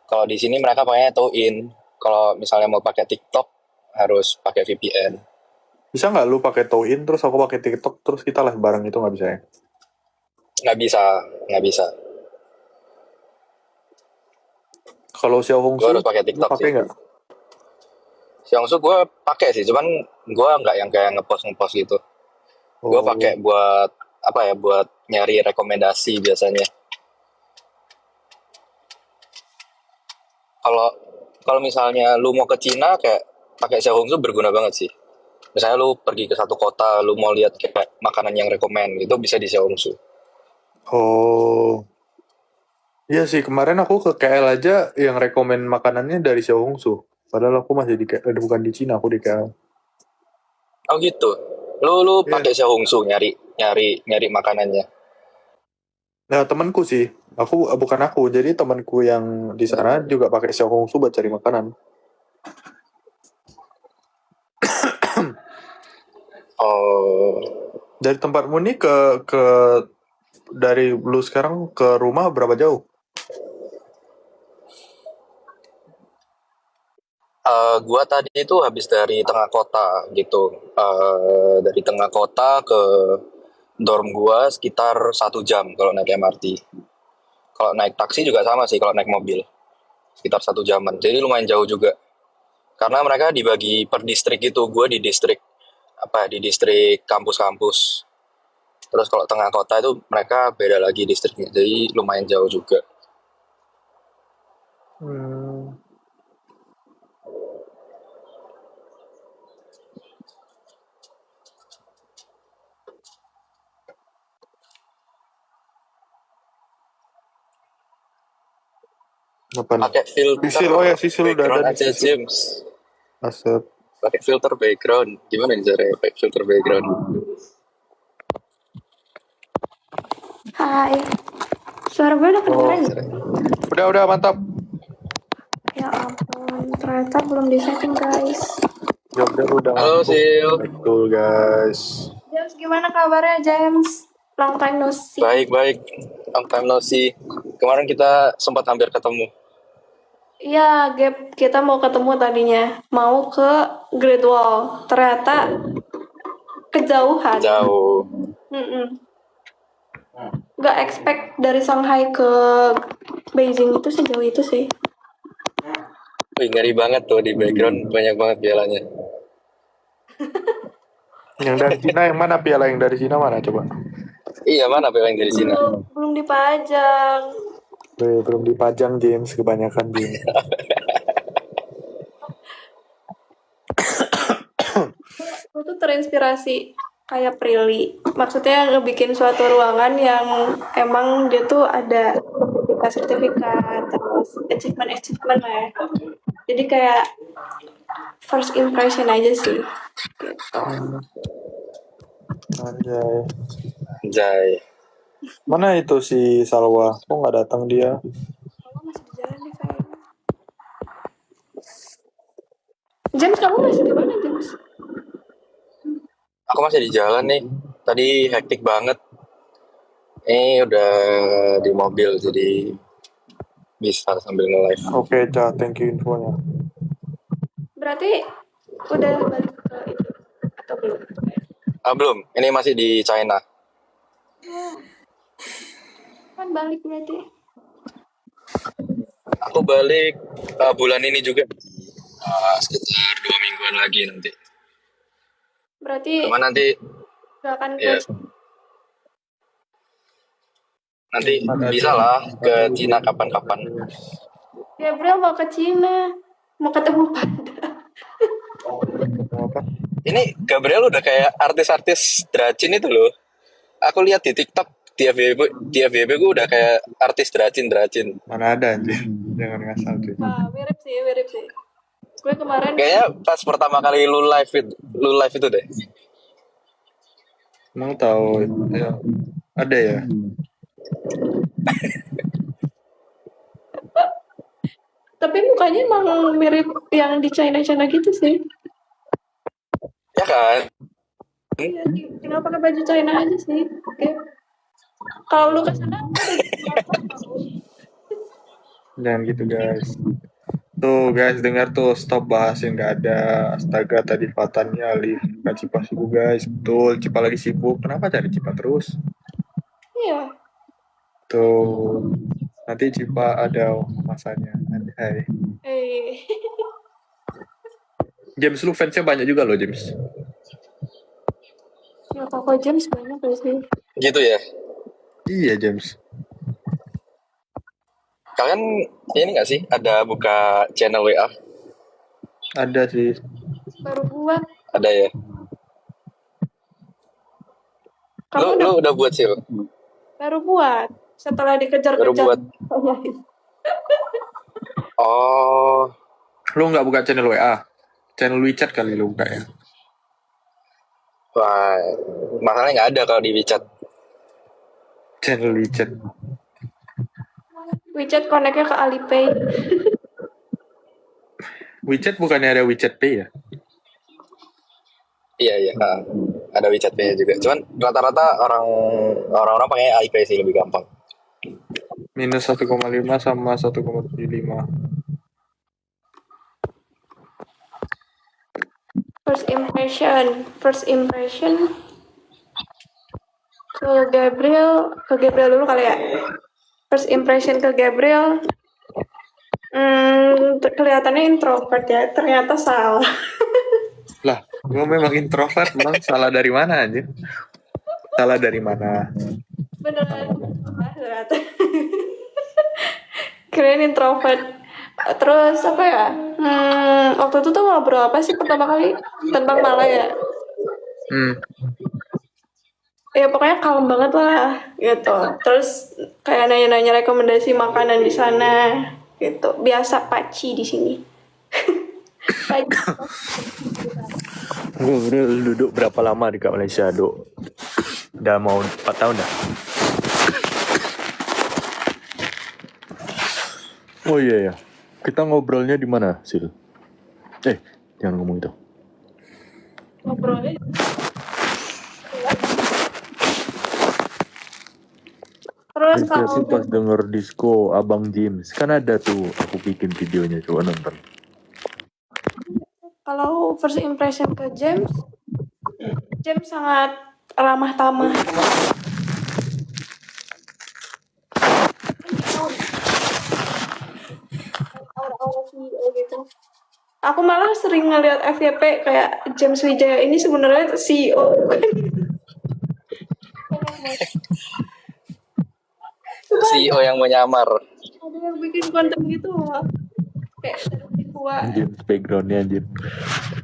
Kalau di sini mereka pakainya Douyin. Kalau misalnya mau pakai TikTok harus pakai VPN. Bisa nggak lu pakai Douyin terus aku pakai TikTok terus kita live bareng, itu nggak bisa ya? Nggak bisa. Kalau Xiaohongshu Gue harus pakai lu TikTok pakai sih. nggak? Xiaongshu gue pakai sih, cuman gue nggak yang kayak ngepost gitu. Gue Oh, pakai buat apa ya? Buat nyari rekomendasi biasanya. Kalau misalnya lu mau ke Cina kayak pakai Xiaohongshu berguna banget sih. Misalnya lu pergi ke satu kota, lu mau lihat kayak makanan yang rekomend, itu bisa di Xiaohongshu. oh, iya sih, kemarin aku ke KL aja yang rekomen makanannya dari Xiaohongshu. Padahal aku masih di KL, bukan di Cina, aku di KL. Oh gitu. Lu Iya. pakai Xiaohongshu nyari makanannya. Nah, temanku sih. Bukan aku. Jadi temanku yang di sana juga pakai Xiaohongshu buat cari makanan. Oh, Dari tempatmu nih ke dari lu sekarang ke rumah berapa jauh? gua tadi itu habis dari tengah kota gitu. Dari tengah kota ke dorm gua sekitar 1 jam kalau naik MRT. Kalau naik taksi juga sama sih kalau naik mobil. Sekitar 1 jaman. Jadi lumayan jauh juga. Karena mereka dibagi per distrik gitu. Gua di distrik di distrik kampus-kampus. Terus kalau tengah kota itu mereka beda lagi distriknya. Jadi lumayan jauh juga. Hmm. Apa nih? Pakai filter Sisil udah background ada nih, aja, Sisil. James. Asap. Pakai filter background. Gimana nih caranya pakai filter background? Hai. Suara gue udah kedengeran ya? Udah mantap. Ya ampun, ternyata belum di-setting guys. Ya udah Halo, ngantuk. Sil. Betul, guys. James, gimana kabarnya James? Long time no see. Baik. Long time no see. Kemarin kita sempat hampir ketemu. Iya, Gap, kita mau ketemu tadinya. Mau ke Great Wall. Ternyata kejauhan. Jauh. Gak expect dari Shanghai ke Beijing itu sejauh itu sih. Wih, ngeri banget tuh di background. Banyak banget pialanya. Yang dari Cina yang mana piala? Yang dari Cina mana coba? Iya, mana piala yang dari Cina? Belum dipajang. Belum dipajang, James. Kebanyakan, James. Aku tuh terinspirasi kayak Prilly. Maksudnya ngebikin suatu ruangan yang emang dia tuh ada sertifikat terus achievement lah ya. Jadi kayak first impression aja sih. Anjay. Jai. Mana itu si Salwa? Kok nggak datang dia? Kamu masih di jalan nih kayaknya. James, kamu masih di mana James? Aku masih di jalan nih. Tadi hektik banget. Ini udah di mobil, jadi bisa sambil nge-live. Oke, Ca, thank you infonya. Berarti udah balik ke itu atau belum? Belum, ini masih di China. Kan balik berarti. Aku balik bulan ini juga. Sekitar 2 mingguan lagi nanti. Berarti Cuma nanti gak akan ya, ke nanti bisa lah ke Cina kapan-kapan. Gabriel mau ke Cina, mau ketemu Panda. Apa? Ini Gabriel udah kayak artis-artis dracin itu loh. Aku lihat di TikTok, di FYP gue udah kayak artis dracin. Mana ada anjir. Jangan ngasal, cuy. Wah, mirip sih. Gue kemarin Kayaknya pas pertama kali lu live itu deh. Mau tahu ya. Ada ya? tapi mukanya emang mirip yang di China gitu sih. Ya kan? Iya, tinggal pakai baju China aja sih. Oke. Kalau lu ke sana Jangan gitu, guys. Tuh, guys, dengar tuh, stop bahas yang nggak ada. Astaga, tadi Fatannya Alif Kak Cipa sibuk guys, betul. Cipa lagi sibuk, kenapa cari Cipa terus? Iya. Tuh, nanti Cipa ada masanya. Hai. Eh. James, lu fansnya banyak juga loh, James. Ya Koko James banyak gak sih? Gitu ya. Iya, James. Kalian ini nggak sih ada buka channel WA? Ada sih. Baru buat. Ada ya. Kamu Lu udah buat sih? baru buat. Setelah Baru dikejar-kejar. buat. Oh, Lu nggak buka channel WA? Channel WeChat kali lu buka ya? wah, masalahnya nggak ada kalau di WeChat. Channel WeChat. WeChat connect-nya ke Alipay. WeChat bukannya ada WeChat Pay ya? Iya, ada WeChat Pay juga. Cuman rata-rata orang-orang pakai iPay sih, lebih gampang. Minus 1,5 sama 1,75. First impression ke Gabriel dulu kali ya. First impression ke Gabriel, kelihatannya introvert ya, ternyata salah. Lah, gua memang introvert, Bang. Salah dari mana aja? Salah dari mana? Beneran salah ternyata. Kirain introvert. Terus apa ya? Waktu itu tuh ngobrol apa sih pertama kali tentang Malaya? Ya pokoknya kalem banget lah gitu. Terus kayak nanya-nanya rekomendasi makanan di sana gitu. Biasa paci di sini. Gue udah duduk berapa lama di Malaysia, Dok? Udah mau 4 tahun dah. Oh iya ya. Kita ngobrolnya di mana, Sil? Jangan ngomong itu. Ngobrolnya terus Saya sih kalau pas denger disco Abang James, kan ada tuh aku bikin videonya, coba nonton. kalau first impression ke James sangat ramah tamah. Aura-aura CEO gitu. Aku malah sering ngeliat FYP kayak James Wijaya ini sebenarnya CEO bukan? CEO yang menyamar. Ada yang bikin konten gitu loh. Kayak dari tua. James backgroundnya anjir.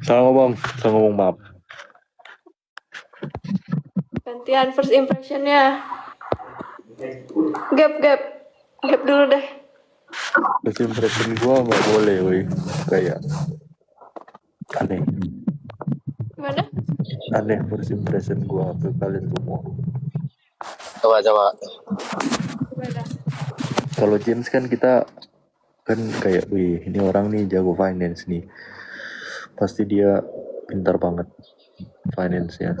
Salah ngomong maaf. Gantian first impressionnya. Gap dulu deh. First impression gue gak boleh, woi. Kayak aneh. Gimana? Aneh first impression gue ke kalian semua. Coba. Gimana? Kalau James kan kita kan kayak, wih ini orang nih jago finance nih. Pasti dia pintar banget finance-nya.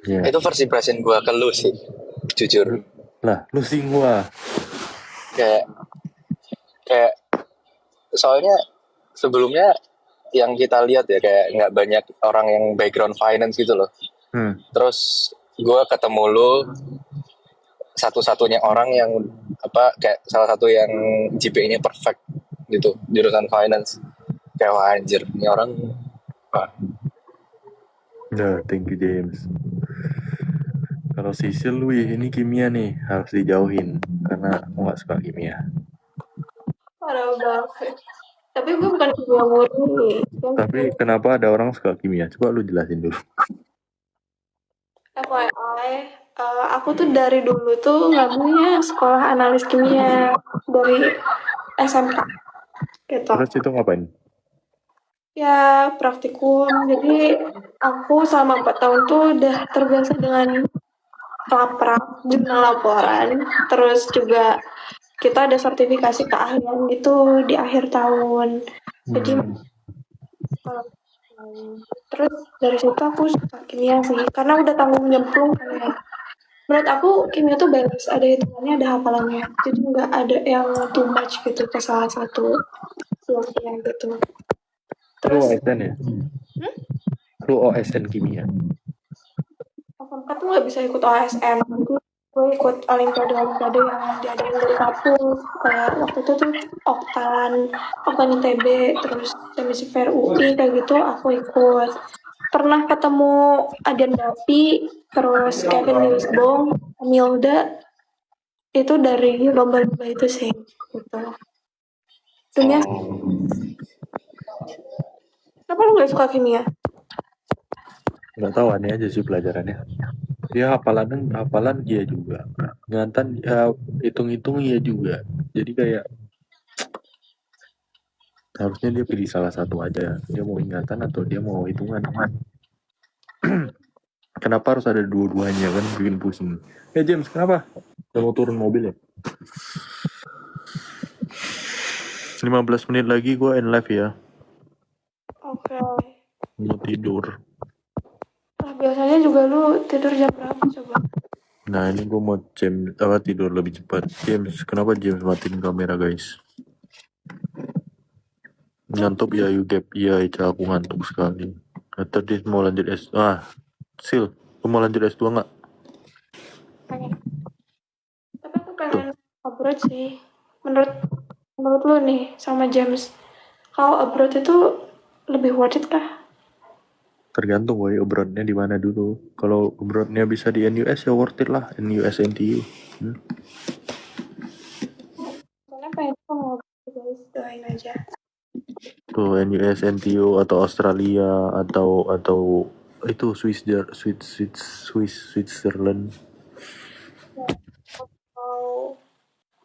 Ya. Itu first impression gue ke lu sih, jujur. Lah, lu sing gua. Kayak soalnya sebelumnya yang kita lihat ya kayak nggak banyak orang yang background finance gitu loh. Terus gue ketemu lu, satu-satunya orang yang kayak salah satu yang GPA-nya perfect gitu jurusan finance. Kayak wah, anjir ini orang. Nah, thank you James. Kalau Sisil, wih ini kimia nih harus dijauhin karena aku nggak suka kimia. Parah banget. Tapi gue bukan kimia murni. Tapi kenapa ada orang suka kimia? Coba lu jelasin dulu. FYI, aku tuh dari dulu tuh ngambilnya sekolah analis kimia dari SMK gitu. Terus itu ngapain? Ya praktikum. Jadi aku selama 4 tahun tuh udah terbiasa dengan jurnal laporan. Terus juga kita ada sertifikasi keahlian gitu di akhir tahun. Jadi terus dari situ aku suka kimia sih karena udah tanggung nyemplung kayak menurut aku kimia tuh balance, ada hitungannya, ada hafalannya, jadi nggak ada yang too much gitu ke salah satu bloknya gitu. Lu Terus OSN ya? Lu OSN kimia. SMK tuh nggak bisa ikut OSN, jadi gue ikut olimpiade yang diadain dari kampus, kayak waktu itu tuh Oktan ITB, terus Semisiver UI kayak gitu aku ikut. Pernah ketemu Adian Dapi, terus Kevin Nilsbong, Milda, itu dari lomba-lomba itu sih gitu. Dunia, kenapa lu nggak suka kimia? Nggak tahu, aneh aja sih pelajarannya. Dia hafalan iya juga. Ingatan ya, hitung-hitung iya juga. Jadi kayak harusnya dia pilih salah satu aja. Dia mau ingatan atau dia mau hitungan. Kenapa harus ada dua-duanya kan, bikin pusing. James, kenapa? Udah mau turun mobil ya? 15 menit lagi gue end live ya. Oke. Mau tidur. Nah, biasanya juga lu tidur jam berapa coba? Nah ini gue mau tidur lebih cepat. James, kenapa James matiin kamera guys? Ngantuk ya Yugep? Iya Ica, aku ngantuk sekali. Tadi mau lanjut Sil, lu mau lanjut S2 nggak? Pengen. Tapi aku pengen abroad sih. Menurut lu nih sama James, kalau abroad itu lebih worth it kah? Tergantung woy, abroadnya di mana dulu. Kalau abroadnya bisa di NUS ya worth it lah, NUS NTU. Soalnya pengen tuh mau guys, doain aja. Tuh NUS NTU atau Australia atau itu Switzerland. Kalau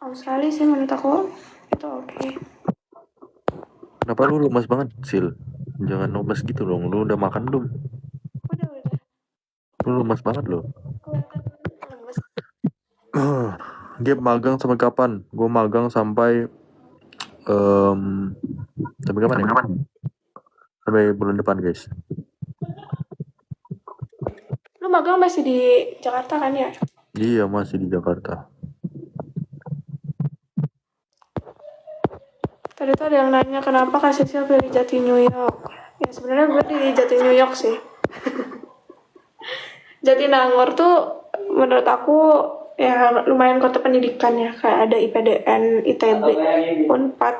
Australia sih menurut aku itu oke. Kenapa lu lemas banget, Sil? Jangan lemas gitu dong. Lu udah makan belum? Udah. Lu lemas banget loh. Kelihatan lemes. Dia magang sampai kapan? Gue magang sampai sampai kapan ya? Sampai bulan depan guys. Lu magang masih di Jakarta kan ya? Iya masih di Jakarta. Tadi tuh ada yang nanya kenapa Kak Sisil pilih Jati New York. Ya sebenarnya gue di Jati New York sih. Jatinangor tuh menurut aku ya lumayan kota pendidikan ya, kayak ada IPDN, ITB, Unpad,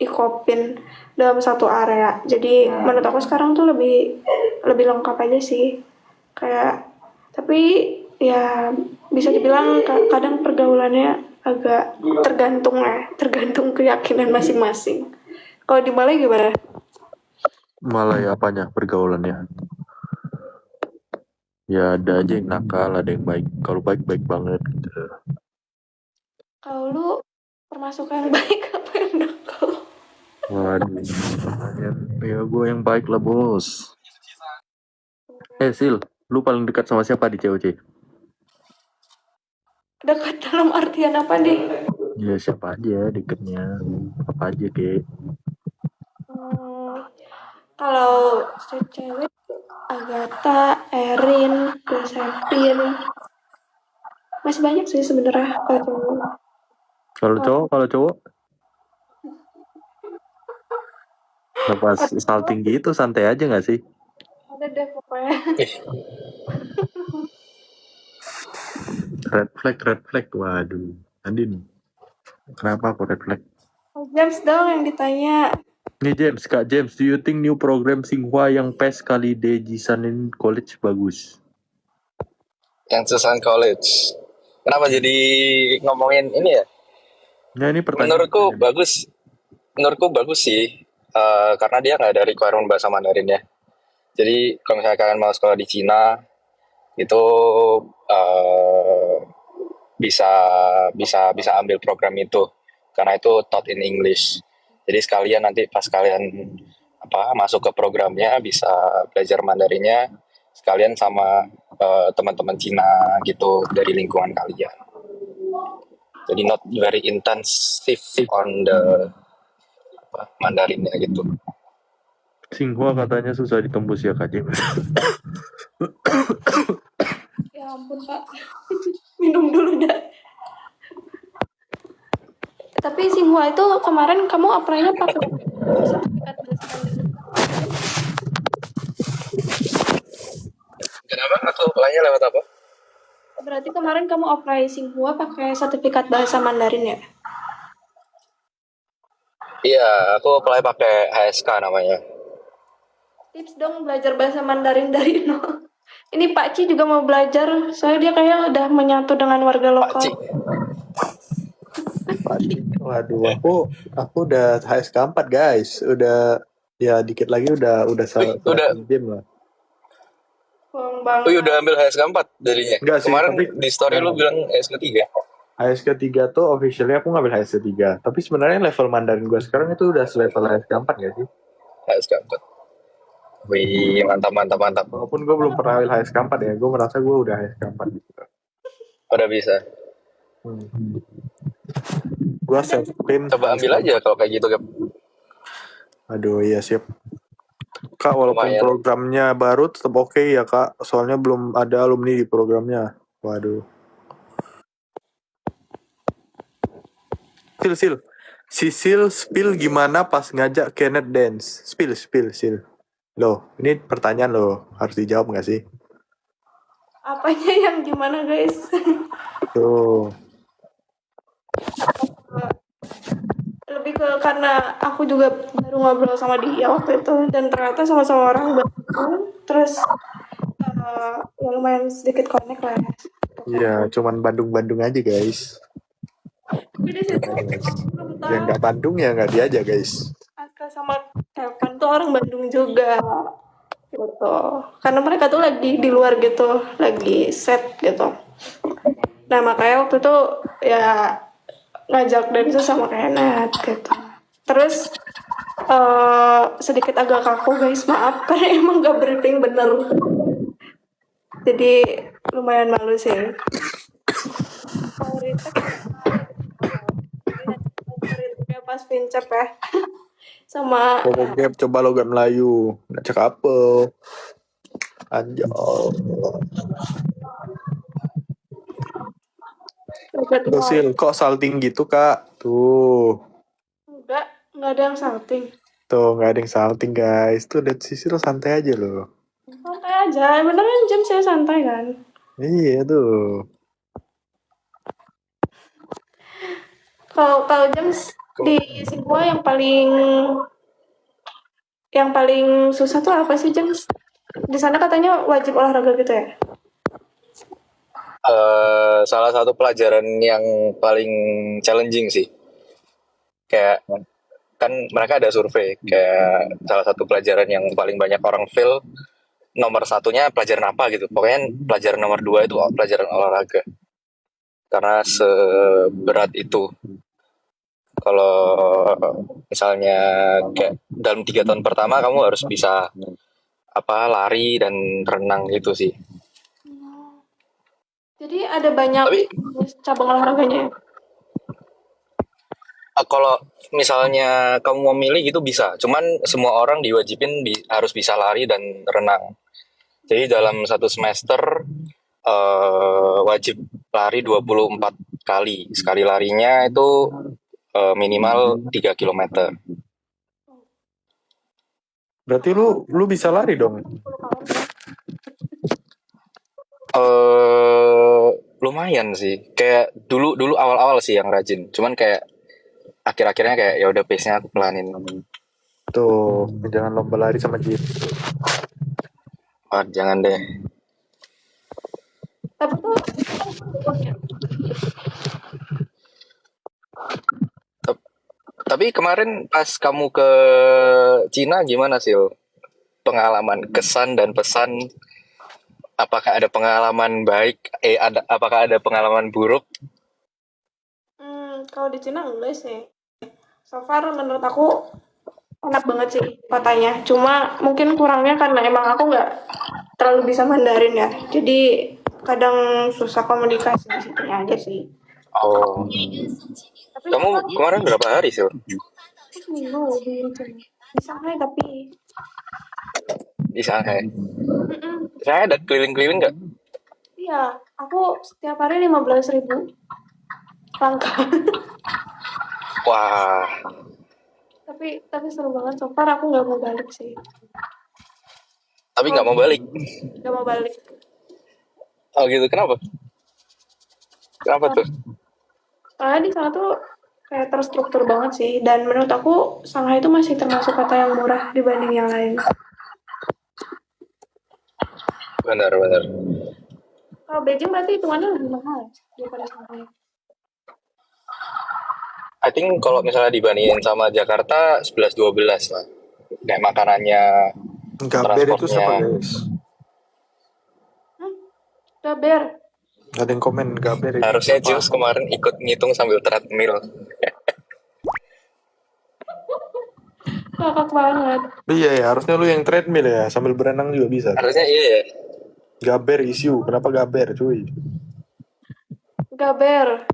Ikopin dalam satu area. Jadi menurut aku sekarang tuh lebih lengkap aja sih. Kayak tapi ya bisa dibilang kadang pergaulannya agak tergantung keyakinan masing-masing. Kalau di Malay gimana? Malah ya apanya pergaulannya? Ya ada aja yang nakal, ada yang baik. Kalau baik banget gitu. Kalau lu termasuk yang baik apa yang nakal? Waduh, ya gue yang baik lah bos. Sil, lu paling dekat sama siapa di COC? Dekat dalam artian apa nih? Ya siapa aja deketnya, apa aja kek. Kalau cewek Agatha, Erin, Josephine, masih banyak sih sebenarnya kalau cowok. Kalau cowok? Lepas salting gitu santai aja nggak sih? Ada deh pokoknya. Red flag, waduh. Andin, kenapa aku red flag? James dong yang ditanya. Nih James, Kak James, do you think new program Tsinghua yang PES kali de Jisanin College bagus? Yang Susan College. Kenapa jadi ngomongin ini ya? Nah ini pertanyaan. Menurutku bagus sih. Karena dia nggak ada requirement bahasa Mandarin ya. Jadi kalau misalnya kalian mau sekolah di Cina, itu bisa ambil program itu. Karena itu taught in English. Jadi sekalian nanti pas kalian masuk ke programnya bisa belajar Mandarinnya sekalian sama teman-teman Cina gitu dari lingkungan kalian. Jadi not very intensive on the Mandarinnya gitu. Tsinghua katanya susah ditembus ya Kak James. Ya Ya ampun Pak, minum dulu dah. Tapi Xinhua itu kemarin kamu apply-nya pakai sertifikat bahasa Mandarin. Kenapa? Aku apply-nya lewat apa? Berarti kemarin kamu apply Xinhua pakai sertifikat bahasa Mandarin ya? Iya, aku apply pakai HSK namanya. Tips dong belajar bahasa Mandarin dari nol. Ini Pak Ci juga mau belajar, soalnya dia kayak udah menyatu dengan warga lokal. Pakcik. Waduh, aku udah HSK 4 guys. Udah ya dikit lagi udah salah udah. game lah. Bohong Oh, banget. udah ambil HSK 4 darinya. Enggak sih, Kemarin tapi di story lu bilang HSK 3. HSK 3 tuh officially aku ngambil HSK 3. Tapi sebenarnya level Mandarin gue sekarang itu udah selevel HSK 4 gak sih? HSK 4. Wih, mantap. Walaupun gue belum pernah ambil HSK 4 ya, gue merasa gue udah HSK 4 gitu. Udah bisa. Gue self-claim. Coba ambil aja kalau kayak gitu, Gap. Aduh, iya siap. Kak, walaupun Lumayan. programnya baru tetap oke ya Kak. Soalnya belum ada alumni di programnya. Waduh. Sisil spill gimana pas ngajak Kenneth dance? Spill. Loh, ini pertanyaan loh. Harus dijawab gak sih? Apanya yang gimana guys? Tuh. Lebih ke karena aku juga baru ngobrol sama dia waktu itu dan ternyata sama-sama orang Bandung, terus ya lumayan sedikit connect lah. Iya, cuman Bandung aja guys. Tapi di situ Yang nggak Bandung ya nggak diajak guys. Aska sama Kevin tuh orang Bandung juga gitu, karena mereka tuh lagi di luar gitu, lagi set gitu. Nah makanya waktu itu ya ngajak dance sama Kenneth gitu. Terus sedikit agak kaku guys, maaf karena emang gak briefing bener. Jadi lumayan malu sih. Mau retake pas Vincep ya. Sama Gap, coba logat Melayu. Nggak cakap apa. Anjay. Tuh, Sil, kok salting gitu kak? Tuh. enggak ada yang salting. Tuh, nggak ada yang salting guys. Tuh, lihat Sisil santai aja loh. Santai aja, beneran jam saya santai kan. Iya tuh. Kalau jam di Singapura yang paling susah tuh apa sih, James? Di sana katanya wajib olahraga gitu ya? Salah satu pelajaran yang paling challenging sih. Kayak kan mereka ada survei kayak salah satu pelajaran yang paling banyak orang fail, nomor satunya pelajaran apa gitu. Pokoknya pelajaran nomor 2 itu pelajaran olahraga. Karena seberat itu. Kalau misalnya kayak dalam 3 tahun pertama kamu harus bisa lari dan renang gitu sih. Jadi ada banyak cabang olahraganya. Kalau misalnya kamu mau milih gitu bisa, cuman semua orang diwajibin harus bisa lari dan renang. Jadi dalam satu semester wajib lari 24 kali. Sekali larinya itu minimal 3 km. Berarti lu bisa lari dong? Lumayan sih. Kayak dulu awal-awal sih yang rajin. Cuman kayak akhir-akhirnya kayak ya udah pace-nya aku pelanin. Tuh, jangan lomba lari sama Jin. Oh, jangan deh. Tapi kemarin pas kamu ke Cina gimana sih? Pengalaman, kesan dan pesan. Apakah ada pengalaman baik? Apakah ada pengalaman buruk? Kalau di Cina enggak sih. So far menurut aku enak banget sih kotanya. Cuma mungkin kurangnya karena emang aku nggak terlalu bisa Mandarin ya. Jadi kadang susah komunikasi di situ aja sih. Oh. Tapi kamu kemarin berapa hari sih? Seminggu di Shanghai tapi. Di Shanghai. Saya ada keliling-keliling nggak? Iya, aku setiap hari 15.000 langkah. Wah, tapi seru banget. So far aku nggak mau balik sih. tapi nggak mau balik. Nggak mau balik. Oh gitu, kenapa? Kenapa tuh? Soalnya di sana tuh kayak terstruktur banget sih. Dan menurut aku Shanghai itu masih termasuk kota yang murah dibanding yang lain. Benar. Kalau Beijing berarti hitungannya lebih mahal daripada Shanghai. I think kalau misalnya dibandingin sama Jakarta 11-12 lah. Kayak makanannya, Gaber itu siapa transportnya. guys? Gaber. Ada yang komen Gaber itu Harusnya siapa? James kemarin ikut ngitung sambil treadmill. Ngakak banget. Iya ya, harusnya lu yang treadmill ya, sambil berenang juga bisa. Harusnya iya ya. Gaber isu, kenapa Gaber cuy? Gaber.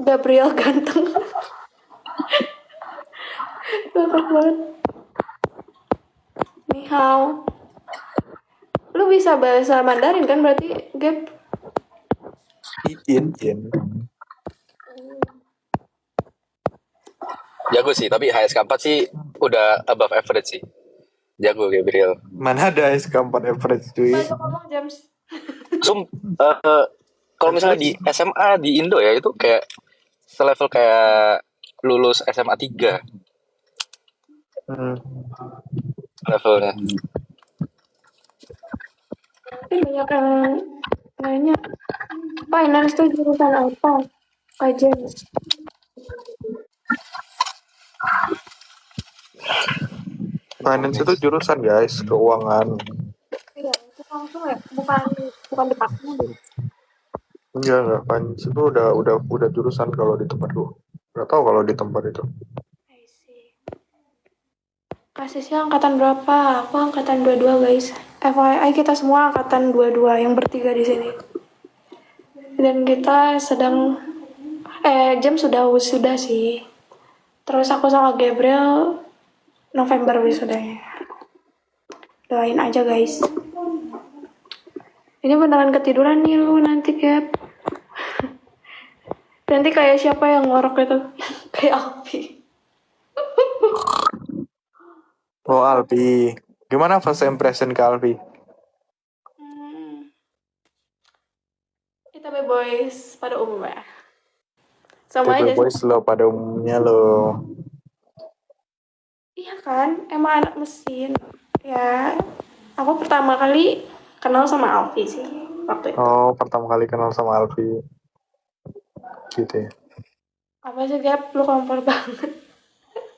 Gabriel ganteng. Ngakak banget. Ni hao. Lu bisa bahasa Mandarin kan berarti, Gap? Ien. Jago sih, tapi HSK 4 sih udah above average sih. Jago Gabriel. Mana ada SK4 average cuy? Bantu ngomong, James. Kalau misalnya di SMA di Indo ya itu kayak selevel kayak lulus SMA 3 levelnya. Tapi banyak yang nanya, finance tuh jurusan apa? Kak James. Finance itu jurusan guys, keuangan. Iya, itu langsung ya, bukan departemen. Enggak, finance itu udah jurusan kalau di tempat lu. Enggak tahu kalau di tempat itu. I see. Kasisnya angkatan berapa? Aku angkatan 22 guys. FYI kita semua angkatan 22 yang bertiga di sini. Dan kita sedang jam sudah sih. Terus aku sama Gabriel November wisudanya. Doain aja guys. Ini beneran ketiduran nih lu nanti, Gap. Nanti kayak siapa yang ngorok itu? Kayak Alfi. Oh Alpi, gimana first impression ke Alpi? Kita boys pada umumnya. Sama TP aja sih. boys lo pada umumnya lo. Iya kan, emang anak mesin. Ya, aku pertama kali kenal sama Alfi sih waktu itu. Oh, pertama kali kenal sama Alfi. Gitu ya. Apa sih, Gap? Lu kompor banget.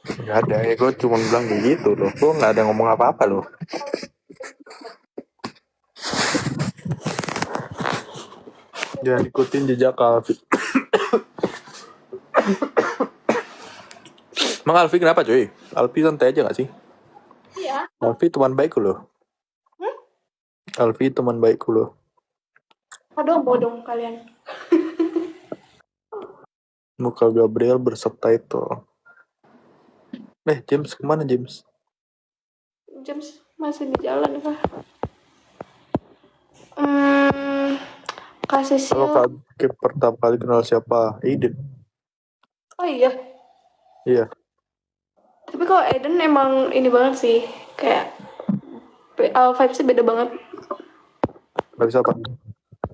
Gak ada ya, gue cuma bilang kayak gitu loh. Gue gak ada ngomong apa-apa loh. Jangan ikutin jejak Alfi. Emang Alfi kenapa cuy? Alfi santai aja gak sih? Iya. Alfi teman baikku loh. Alfi teman baikku loh. Bodong kalian. Muka Gabriel bersubtitle. James kemana James? James masih di jalan kah? Kasih sih. Kalau Kak pertama kali kenal siapa? Aiden. Oh iya. Iya. Tapi kalau Aiden emang ini banget sih. Kayak vibes-nya beda banget. Gak bisa apa?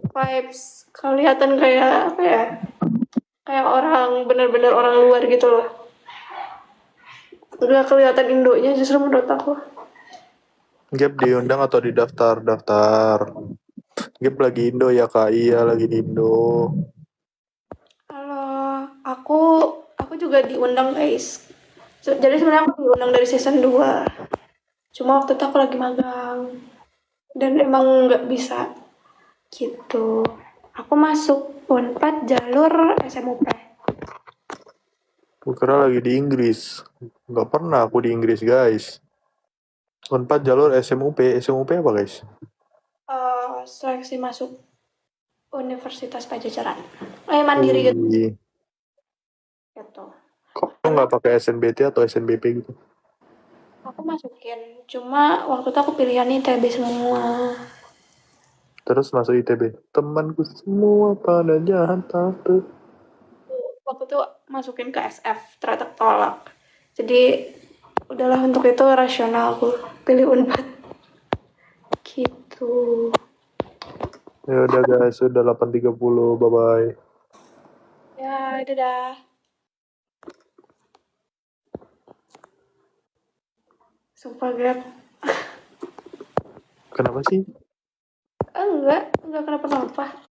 Vibes kelihatan kayak apa ya? Kayak orang bener-bener orang luar gitu loh. Udah kelihatan Indonya justru menurut aku. Gap diundang atau di daftar? Gap lagi Indo ya Kak? Iya lagi di Indo. Kalau aku juga diundang guys. Jadi sebenarnya aku diundang dari season 2. Cuma waktu itu aku lagi magang. Dan emang nggak bisa gitu. Aku masuk Unpad jalur SMUP. Gue kira lagi di Inggris. Gak pernah aku di Inggris guys. Unpad jalur SMUP. SMUP apa guys? Seleksi masuk Universitas Pajajaran. Mandiri gitu. Gitu. Kok nggak pakai SNBT atau SNBP gitu? Aku masukin. Cuma waktu itu aku pilihannya ITB semua. Terus masuk ITB. Temanku semua pada jahat tante. Waktu itu masukin ke SF, ternyata tolak. Jadi udahlah, untuk itu rasional aku pilih Unpad. Gitu. Ya udah guys, sudah 8.30. Bye bye. Ya, dadah. Sumpah Grab. Kenapa sih? Enggak kenapa-napa.